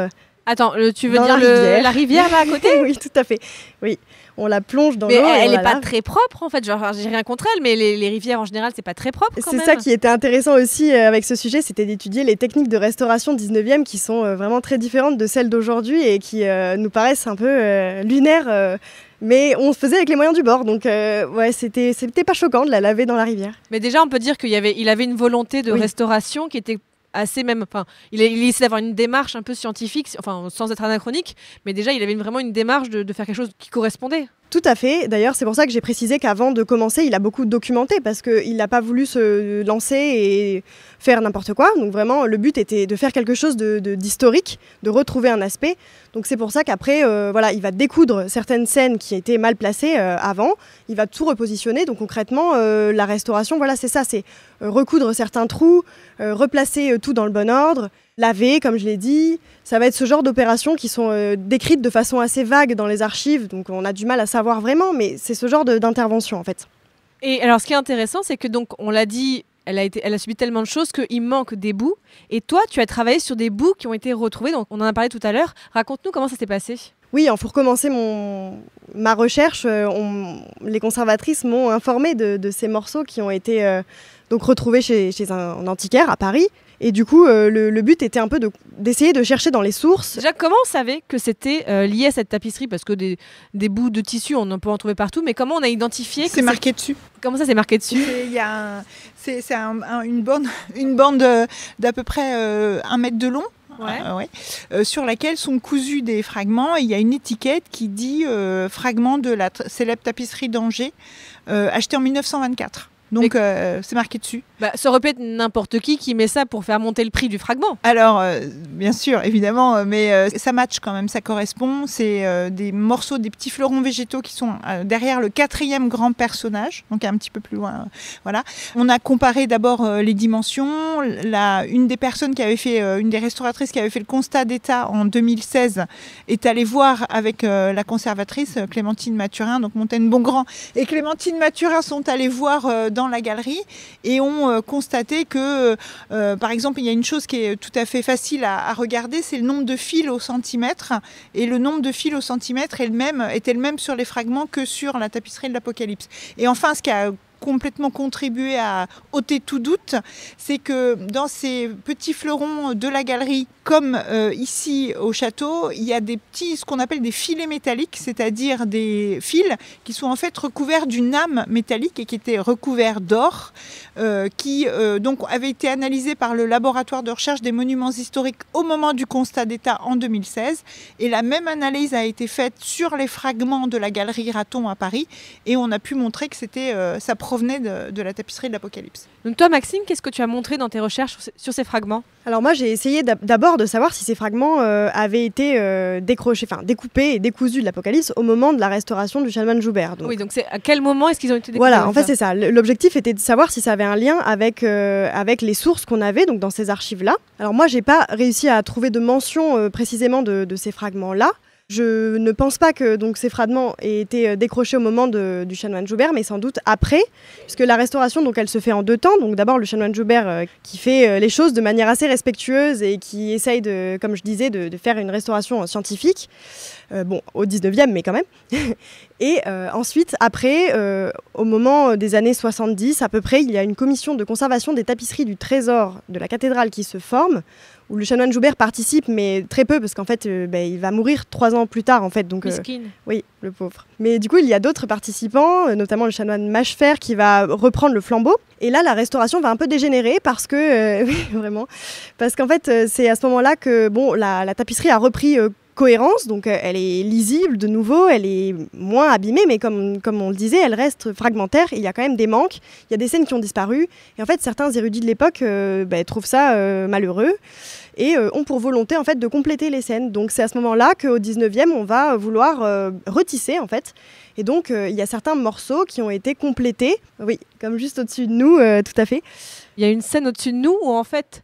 Attends, tu veux dans dire la rivière là à côté? Oui, tout à fait. Oui, on la plonge dans l'eau. Mais elle n'est n'est pas très propre en fait. Genre, j'ai rien contre elle, mais les rivières en général, c'est pas très propre quand C'est même. ça qui était intéressant aussi avec ce sujet, c'était d'étudier les techniques de restauration 19e qui sont vraiment très différentes de celles d'aujourd'hui et qui nous paraissent un peu lunaires. Mais on se faisait avec les moyens du bord, donc ouais, c'était pas choquant de la laver dans la rivière. Mais déjà, on peut dire qu'il avait une volonté de restauration qui était assez même. Enfin, il essaie d'avoir une démarche un peu scientifique, enfin, sans être anachronique, mais déjà, il avait vraiment une démarche de faire quelque chose qui correspondait. Tout à fait. D'ailleurs, c'est pour ça que j'ai précisé qu'avant de commencer, il a beaucoup documenté parce qu'il n'a pas voulu se lancer et faire n'importe quoi. Donc vraiment, le but était de faire quelque chose d'historique, de retrouver un aspect. Donc c'est pour ça qu'après, voilà, il va découdre certaines scènes qui étaient mal placées avant. Il va tout repositionner. Donc concrètement, la restauration, voilà, c'est ça, c'est recoudre certains trous, replacer tout dans le bon ordre. Laver, comme je l'ai dit, ça va être ce genre d'opérations qui sont décrites de façon assez vague dans les archives, donc on a du mal à savoir vraiment, mais c'est ce genre d'intervention en fait. Et alors ce qui est intéressant, c'est que donc on l'a dit, elle a subi tellement de choses qu'il manque des bouts, et toi tu as travaillé sur des bouts qui ont été retrouvés, donc on en a parlé tout à l'heure, raconte-nous comment ça s'est passé. Oui, pour commencer ma recherche, les conservatrices m'ont informé de ces morceaux qui ont été donc retrouvés chez un antiquaire à Paris. Et du coup, le but était un peu d'essayer de chercher dans les sources. Déjà, comment on savait que c'était lié à cette tapisserie? Parce que des bouts de tissu, on en peut en trouver partout. Mais comment on a identifié que c'est marqué dessus? Comment ça, c'est marqué dessus? C'est une bande d'à peu près 1 mètre de long. Sur laquelle sont cousus des fragments. Et il y a une étiquette qui dit fragment de la célèbre tapisserie d'Angers, achetée en 1924. Donc c'est marqué dessus. Bah, ça aurait pu être n'importe qui met ça pour faire monter le prix du fragment. Alors, bien sûr, évidemment, mais ça match quand même, ça correspond. C'est des morceaux, des petits fleurons végétaux qui sont derrière le 4e grand personnage, donc un petit peu plus loin. Voilà. On a comparé d'abord les dimensions. Une des personnes qui avait fait, une des restauratrices qui avait fait le constat d'état en 2016 est allée voir avec la conservatrice Clémentine Mathurin, donc Montaigne-Bongrand et Clémentine Mathurin sont allées voir dans la galerie et ont constaté que, par exemple, il y a une chose qui est tout à fait facile à regarder, c'est le nombre de fils au centimètre. Et le nombre de fils au centimètre était le même sur les fragments que sur la tapisserie de l'Apocalypse. Et enfin, ce qui a complètement contribué à ôter tout doute, c'est que dans ces petits fleurons de la galerie, comme ici au château, il y a des petits, ce qu'on appelle des filets métalliques, c'est-à-dire des fils qui sont en fait recouverts d'une âme métallique et qui étaient recouverts d'or, qui donc avait été analysé par le laboratoire de recherche des monuments historiques au moment du constat d'état en 2016. Et la même analyse a été faite sur les fragments de la galerie Raton à Paris et on a pu montrer que ça provenait de la tapisserie de l'Apocalypse. Donc toi, Maxime, qu'est-ce que tu as montré dans tes recherches sur ces fragments ? Alors moi, j'ai essayé d'abord de savoir si ces fragments avaient été découpés et décousus de l'Apocalypse au moment de la restauration du chanoine Joubert. Oui, donc c'est à quel moment est-ce qu'ils ont été découpés ? Voilà, en fait c'est ça. L'objectif était de savoir si ça avait un lien avec les sources qu'on avait donc dans ces archives-là. Alors moi, j'ai pas réussi à trouver de mention précisément de ces fragments-là. Je ne pense pas que donc, ces fragments aient été décrochés au moment du chanoine Joubert, mais sans doute après, puisque la restauration, donc, elle se fait en 2 temps. Donc d'abord le chanoine Joubert qui fait les choses de manière assez respectueuse et qui essaye, comme je disais, de faire une restauration scientifique. Au 19e, mais quand même. Et ensuite, après, au moment des années 70, à peu près, il y a une commission de conservation des tapisseries du trésor de la cathédrale qui se forme, où le chanoine Joubert participe, mais très peu, parce qu'en fait, il va mourir 3 ans plus tard, en fait. Donc, Miskin. Oui, le pauvre. Mais du coup, il y a d'autres participants, notamment le chanoine Machefer, qui va reprendre le flambeau. Et là, la restauration va un peu dégénérer, parce que, oui, vraiment, parce qu'en fait, c'est à ce moment-là que la tapisserie a repris cohérence, donc elle est lisible de nouveau, elle est moins abîmée, mais comme on le disait, elle reste fragmentaire, il y a quand même des manques, il y a des scènes qui ont disparu, et en fait certains érudits de l'époque trouvent ça malheureux, et ont pour volonté en fait de compléter les scènes. Donc c'est à ce moment-là qu'au 19e, on va vouloir retisser en fait, et donc il y a certains morceaux qui ont été complétés, oui, comme juste au-dessus de nous, tout à fait. Il y a une scène au-dessus de nous où en fait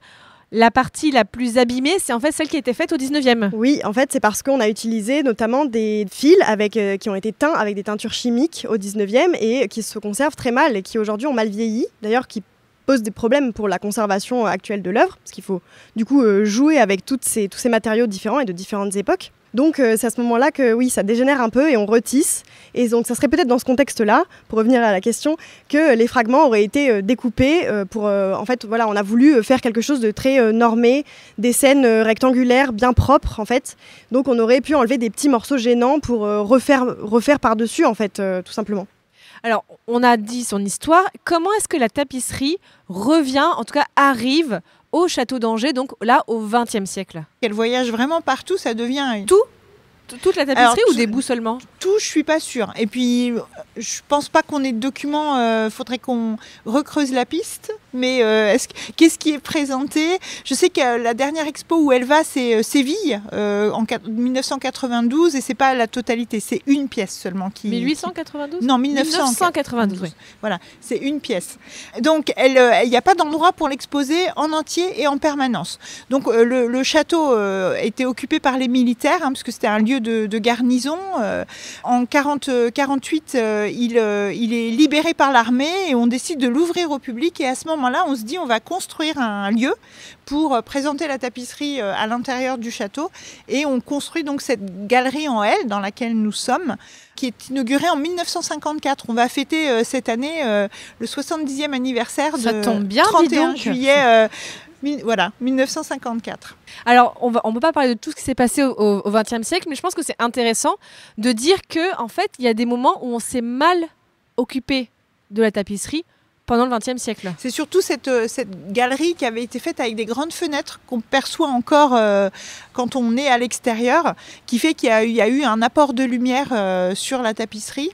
la partie la plus abîmée, c'est en fait celle qui a été faite au 19e. Oui, en fait, c'est parce qu'on a utilisé notamment des fils qui ont été teints avec des teintures chimiques au 19e et qui se conservent très mal et qui aujourd'hui ont mal vieilli, d'ailleurs qui posent des problèmes pour la conservation actuelle de l'œuvre, parce qu'il faut du coup jouer avec tous ces matériaux différents et de différentes époques. Donc c'est à ce moment-là que oui, ça dégénère un peu et on retisse. Et donc ça serait peut-être dans ce contexte-là, pour revenir à la question, que les fragments auraient été découpés en fait, voilà, on a voulu faire quelque chose de très normé, des scènes rectangulaires, bien propres en fait. Donc on aurait pu enlever des petits morceaux gênants pour refaire par-dessus en fait, tout simplement. Alors, on a dit son histoire. Comment est-ce que la tapisserie revient, en tout cas arrive au château d'Angers, donc là au XXe siècle? Elle voyage vraiment partout, ça devient... Toute la tapisserie ou des bouts seulement? Tout, je suis pas sûre. Et puis, je pense pas qu'on ait de documents. Faudrait qu'on recreuse la piste. Mais qu'est-ce qui est présenté? Je sais que la dernière expo où elle va, c'est Séville en 1992, et c'est pas la totalité, c'est une pièce seulement qui. 1892? Non, 1992. Oui. Voilà, c'est une pièce. Donc, il n'y a pas d'endroit pour l'exposer en entier et en permanence. Donc, le château était occupé par les militaires, parce que c'était un lieu de garnison. En 48, il est libéré par l'armée et on décide de l'ouvrir au public. Et à ce moment-là, on se dit on va construire un lieu pour présenter la tapisserie à l'intérieur du château. Et on construit donc cette galerie en L dans laquelle nous sommes, qui est inaugurée en 1954. On va fêter cette année le 70e anniversaire Ça de tombe bien, 31 juillet. Voilà, 1954. Alors, on ne peut pas parler de tout ce qui s'est passé au XXe siècle, mais je pense que c'est intéressant de dire qu'en fait, il y a des moments où on s'est mal occupé de la tapisserie pendant le XXe siècle. C'est surtout cette galerie qui avait été faite avec des grandes fenêtres qu'on perçoit encore quand on est à l'extérieur, qui fait qu'il y a eu un apport de lumière sur la tapisserie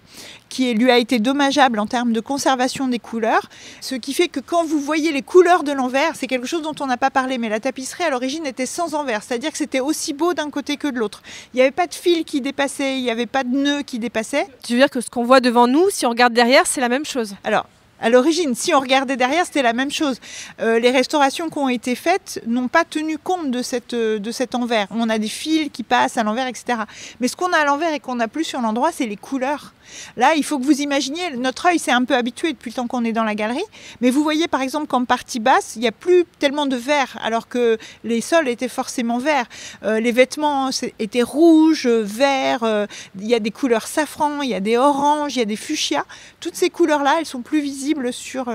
qui lui a été dommageable en termes de conservation des couleurs. Ce qui fait que quand vous voyez les couleurs de l'envers, c'est quelque chose dont on n'a pas parlé, mais la tapisserie à l'origine était sans envers, c'est-à-dire que c'était aussi beau d'un côté que de l'autre. Il n'y avait pas de fil qui dépassait, il n'y avait pas de nœud qui dépassait. Tu veux dire que ce qu'on voit devant nous, si on regarde derrière, c'est la même chose? Alors, à l'origine, si on regardait derrière, c'était la même chose. Les restaurations qui ont été faites n'ont pas tenu compte de cet envers. On a des fils qui passent à l'envers, etc. Mais ce qu'on a à l'envers et qu'on n'a plus sur l'endroit, c'est les couleurs. Là, il faut que vous imaginiez, notre œil s'est un peu habitué depuis le temps qu'on est dans la galerie, mais vous voyez par exemple qu'en partie basse, il n'y a plus tellement de vert, alors que les sols étaient forcément verts. Les vêtements étaient rouges, verts, il y a des couleurs safran, il y a des oranges, il y a des fuchsias. Toutes ces couleurs-là, elles sont plus visibles visibles sur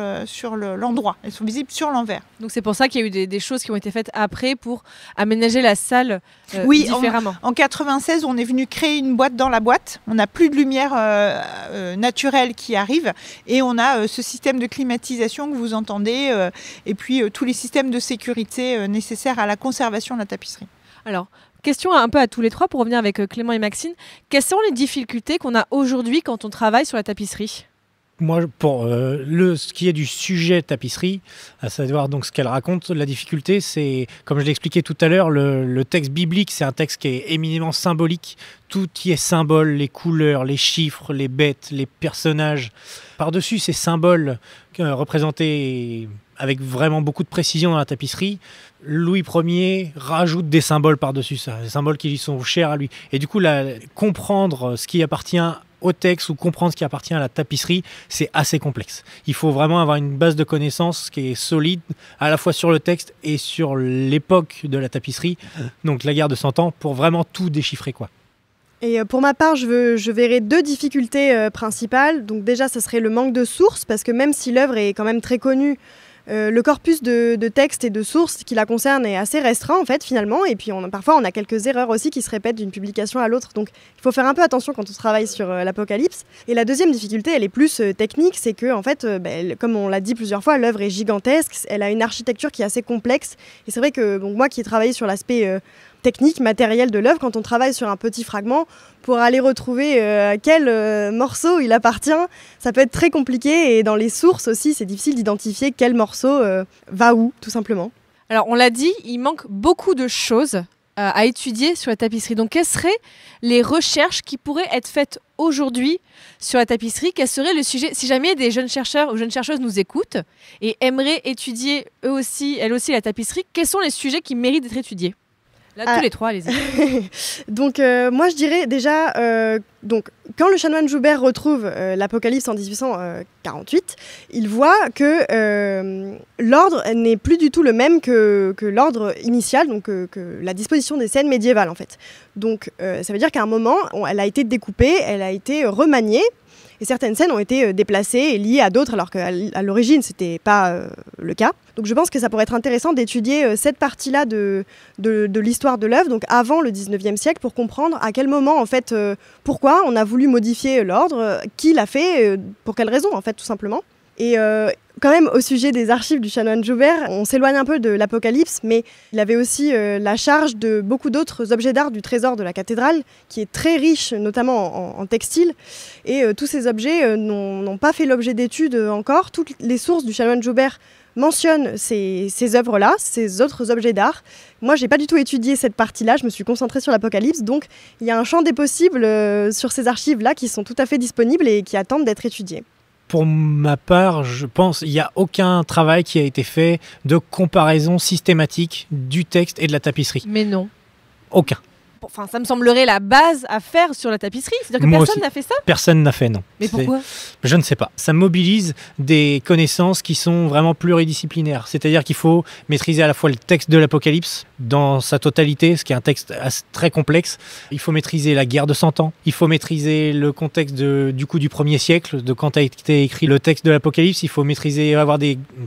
l'endroit. Elles sont visibles sur l'envers. Donc c'est pour ça qu'il y a eu des choses qui ont été faites après pour aménager la salle différemment. En 96, on est venu créer une boîte dans la boîte. On n'a plus de lumière naturelle qui arrive et on a ce système de climatisation que vous entendez et puis tous les systèmes de sécurité nécessaires à la conservation de la tapisserie. Alors, question un peu à tous les trois pour revenir avec Clément et Maxine. Quelles sont les difficultés qu'on a aujourd'hui quand on travaille sur la tapisserie ? Moi, pour ce qui est du sujet tapisserie, à savoir donc ce qu'elle raconte, la difficulté, c'est, comme je l'ai expliqué tout à l'heure, le texte biblique, c'est un texte qui est éminemment symbolique. Tout y est symbole, les couleurs, les chiffres, les bêtes, les personnages. Par-dessus ces symboles représentés avec vraiment beaucoup de précision dans la tapisserie, Louis Ier rajoute des symboles par-dessus ça, des symboles qui lui sont chers à lui. Et du coup, comprendre ce qui appartient au texte ou comprendre ce qui appartient à la tapisserie, c'est assez complexe. Il faut vraiment avoir une base de connaissances qui est solide, à la fois sur le texte et sur l'époque de la tapisserie, donc la guerre de 100 ans, pour vraiment tout déchiffrer, quoi. Et pour ma part, je verrais 2 difficultés principales. Donc déjà, ce serait le manque de sources, parce que même si l'œuvre est quand même très connue, le corpus de textes et de sources qui la concernent est assez restreint en fait finalement, et puis parfois on a quelques erreurs aussi qui se répètent d'une publication à l'autre, donc il faut faire un peu attention quand on travaille sur l'Apocalypse. Et la deuxième difficulté, elle est plus technique, c'est que en fait, comme on l'a dit plusieurs fois, l'œuvre est gigantesque, elle a une architecture qui est assez complexe, et c'est vrai que moi qui ai travaillé sur l'aspect technique, matériel de l'œuvre, quand on travaille sur un petit fragment, pour aller retrouver quel morceau il appartient, ça peut être très compliqué, et dans les sources aussi, c'est difficile d'identifier quel morceau va où, tout simplement. Alors on l'a dit, il manque beaucoup de choses à étudier sur la tapisserie. Donc quelles seraient les recherches qui pourraient être faites aujourd'hui sur la tapisserie ? Quel serait le sujet, si jamais des jeunes chercheurs ou jeunes chercheuses nous écoutent et aimeraient étudier elles aussi la tapisserie, quels sont les sujets qui méritent d'être étudiés ? Là, tous les trois, allez-y. Donc, moi, je dirais déjà, quand le chanoine Joubert retrouve l'Apocalypse en 1848, il voit que l'ordre n'est plus du tout le même que l'ordre initial, donc que la disposition des scènes médiévales, en fait. Donc, ça veut dire qu'à un moment, elle a été découpée, elle a été remaniée, et certaines scènes ont été déplacées et liées à d'autres, alors qu'à l'origine, ce n'était pas le cas. Donc je pense que ça pourrait être intéressant d'étudier cette partie-là de l'histoire de l'œuvre, donc avant le 19e siècle, pour comprendre à quel moment, en fait, pourquoi on a voulu modifier l'ordre, qui l'a fait, pour quelles raisons, en fait, tout simplement. Et quand même, au sujet des archives du chanoine Joubert, on s'éloigne un peu de l'Apocalypse, mais il avait aussi la charge de beaucoup d'autres objets d'art du trésor de la cathédrale, qui est très riche, notamment en textile. Et tous ces objets n'ont pas fait l'objet d'études encore. Toutes les sources du chanoine Joubert mentionnent ces œuvres-là, ces autres objets d'art. Moi, je n'ai pas du tout étudié cette partie-là, je me suis concentrée sur l'Apocalypse, donc il y a un champ des possibles sur ces archives-là qui sont tout à fait disponibles et qui attendent d'être étudiées. Pour ma part, je pense qu'il n'y a aucun travail qui a été fait de comparaison systématique du texte et de la tapisserie. Mais non. Aucun. Enfin, ça me semblerait la base à faire sur la tapisserie. C'est-à-dire que personne n'a fait ça ? Personne n'a fait, non. Mais pourquoi ? Je ne sais pas. Ça mobilise des connaissances qui sont vraiment pluridisciplinaires. C'est-à-dire qu'il faut maîtriser à la fois le texte de l'Apocalypse dans sa totalité, ce qui est un texte très complexe. Il faut maîtriser la guerre de 100 ans. Il faut maîtriser le contexte du 1er siècle, de quand a été écrit le texte de l'Apocalypse. Il faut maîtriser,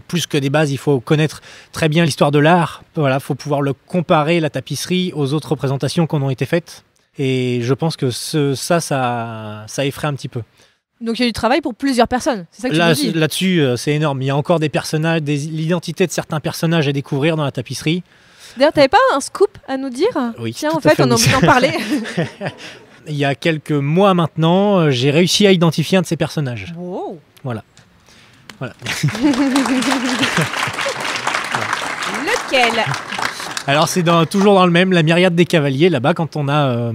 plus que des bases, il faut connaître très bien l'histoire de l'art. Voilà, il faut pouvoir le comparer, la tapisserie, aux autres représentations qu'on ont été faites, et je pense que ça effraie un petit peu. Donc il y a du travail pour plusieurs personnes, c'est ça que tu me dis ? Là-dessus, c'est énorme. Il y a encore des personnages, l'identité de certains personnages à découvrir dans la tapisserie. D'ailleurs, t'avais pas un scoop à nous dire ? Oui. Tiens, en fait, on a envie d'en parler. Il y a quelques mois maintenant, j'ai réussi à identifier un de ces personnages. Wow. Voilà. Lequel ? Alors c'est toujours dans le même, la myriade des cavaliers, là-bas, quand on a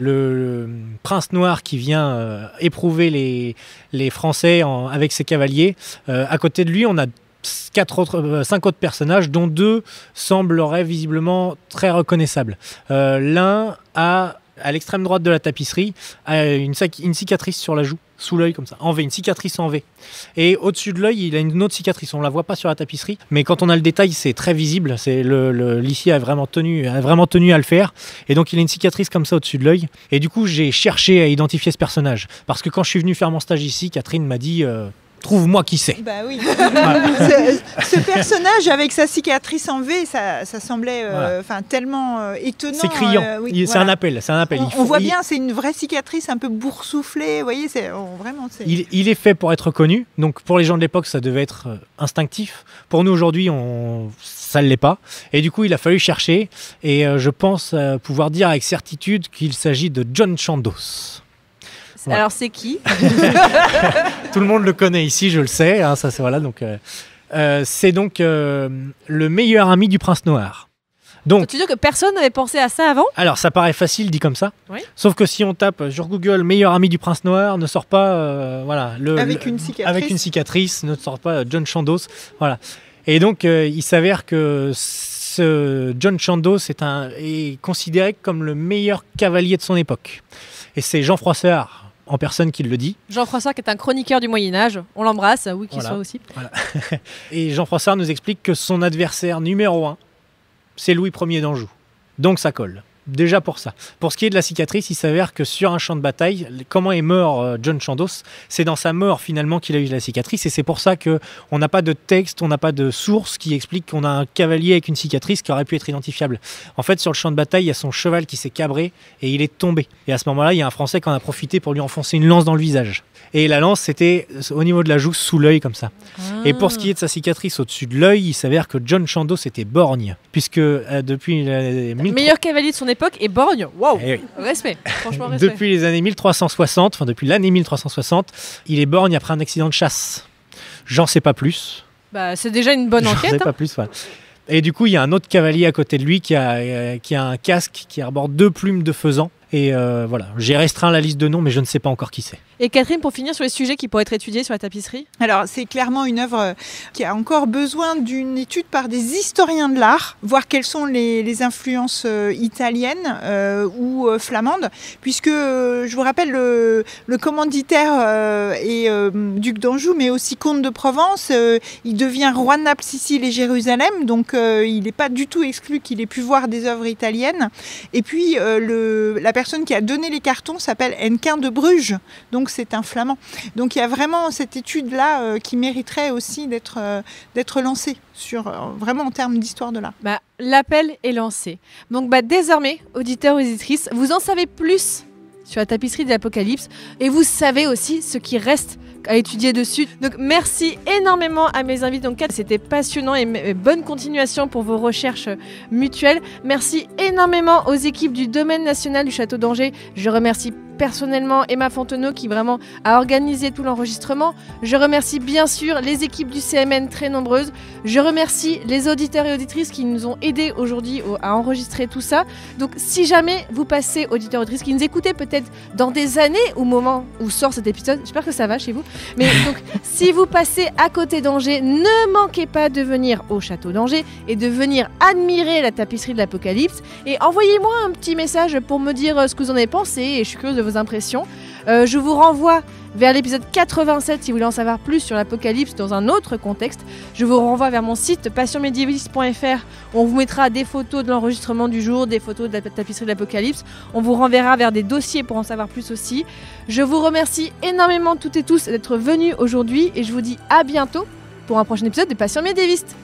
le prince noir qui vient éprouver les Français avec ses cavaliers. À côté de lui, on a 5 autres personnages, dont 2 sembleraient visiblement très reconnaissables. L'un à l'extrême droite de la tapisserie, a une cicatrice sur la joue, sous l'œil comme ça, en V, une cicatrice en V. Et au-dessus de l'œil, il a une autre cicatrice. On ne la voit pas sur la tapisserie, mais quand on a le détail, c'est très visible. L'huissier a vraiment tenu à le faire. Et donc, il a une cicatrice comme ça au-dessus de l'œil. Et du coup, j'ai cherché à identifier ce personnage. Parce que quand je suis venu faire mon stage ici, Catherine m'a dit Trouve-moi qui c'est. Bah oui. ce personnage avec sa cicatrice en V, ça semblait tellement étonnant. C'est criant. C'est un appel. On voit bien, c'est une vraie cicatrice un peu boursouflée. Vous voyez, vraiment. Il est fait pour être connu. Donc pour les gens de l'époque, ça devait être instinctif. Pour nous aujourd'hui, ça ne l'est pas. Et du coup, il a fallu chercher. Et je pense pouvoir dire avec certitude qu'il s'agit de John Chandos. Voilà. Alors c'est qui? Tout le monde le connaît ici, je le sais. Hein, ça, c'est donc le meilleur ami du prince noir. Donc, tu veux dire que personne n'avait pensé à ça avant? Alors ça paraît facile dit comme ça. Oui. Sauf que si on tape sur Google meilleur ami du prince noir, ne sort pas avec une cicatrice, ne sort pas John Chandos. Voilà. Et donc il s'avère que ce John Chandos est considéré comme le meilleur cavalier de son époque. Et c'est Jean Froissart en personne qui le dit. Jean Froissart qui est un chroniqueur du Moyen-Âge, on l'embrasse, oui qu'il soit aussi. Voilà. Et Jean Froissart nous explique que son adversaire numéro 1, c'est Louis Ier d'Anjou. Donc ça colle. Déjà pour ça. Pour ce qui est de la cicatrice, il s'avère que sur un champ de bataille, comment est mort John Chandos, c'est dans sa mort finalement qu'il a eu la cicatrice, et c'est pour ça qu'on n'a pas de texte, on n'a pas de source qui explique qu'on a un cavalier avec une cicatrice qui aurait pu être identifiable. En fait, sur le champ de bataille, il y a son cheval qui s'est cabré et il est tombé. Et à ce moment-là, il y a un Français qui en a profité pour lui enfoncer une lance dans le visage. Et la lance, c'était au niveau de la joue, sous l'œil, comme ça. Et pour ce qui est de sa cicatrice au-dessus de l'œil, il s'avère que John Chandos était borgne, puisque depuis... meilleur cavalier de son époque et borgne. Waouh, respect, franchement respect. Depuis les années 1360, enfin depuis l'année 1360, il est borgne après un accident de chasse. J'en sais pas plus. Bah, c'est déjà une bonne enquête. J'en sais pas plus, voilà. Et du coup, il y a un autre cavalier à côté de lui qui a un casque qui arbore 2 plumes de faisan. Et voilà, j'ai restreint la liste de noms, mais je ne sais pas encore qui c'est. Et Catherine, pour finir sur les sujets qui pourraient être étudiés sur la tapisserie? Alors, c'est clairement une œuvre qui a encore besoin d'une étude par des historiens de l'art, voir quelles sont les influences italiennes ou flamandes, puisque, je vous rappelle, le commanditaire est duc d'Anjou, mais aussi comte de Provence. Il devient roi de Naples, Sicile et Jérusalem, donc il n'est pas du tout exclu qu'il ait pu voir des œuvres italiennes. Et puis, la personne qui a donné les cartons s'appelle Hennequin de Bruges, donc c'est un flamand. Donc il y a vraiment cette étude-là qui mériterait aussi d'être lancée, vraiment en termes d'histoire de l'art. Bah, l'appel est lancé. Donc désormais, auditeurs, auditrices, vous en savez plus sur la tapisserie de l'Apocalypse et vous savez aussi ce qui reste à étudier dessus. Donc merci énormément à mes invités. Donc c'était passionnant et bonne continuation pour vos recherches mutuelles. Merci énormément aux équipes du Domaine national du Château d'Angers. Je remercie personnellement Emma Fontenot qui vraiment a organisé tout l'enregistrement. Je remercie bien sûr les équipes du CMN très nombreuses. Je remercie les auditeurs et auditrices qui nous ont aidés aujourd'hui à enregistrer tout ça. Donc si jamais vous passez, auditeurs et auditrices qui nous écoutez peut-être dans des années au moment où sort cet épisode, j'espère que ça va chez vous, mais donc si vous passez à côté d'Angers, ne manquez pas de venir au Château d'Angers et de venir admirer la tapisserie de l'Apocalypse et envoyez-moi un petit message pour me dire ce que vous en avez pensé et je suis curieuse de vos impressions. Je vous renvoie vers l'épisode 87 si vous voulez en savoir plus sur l'Apocalypse dans un autre contexte. Je vous renvoie vers mon site passionmédiéviste.fr. On vous mettra des photos de l'enregistrement du jour, des photos de la tapisserie de l'Apocalypse. On vous renverra vers des dossiers pour en savoir plus aussi. Je vous remercie énormément toutes et tous d'être venus aujourd'hui et je vous dis à bientôt pour un prochain épisode de Passion médiéviste.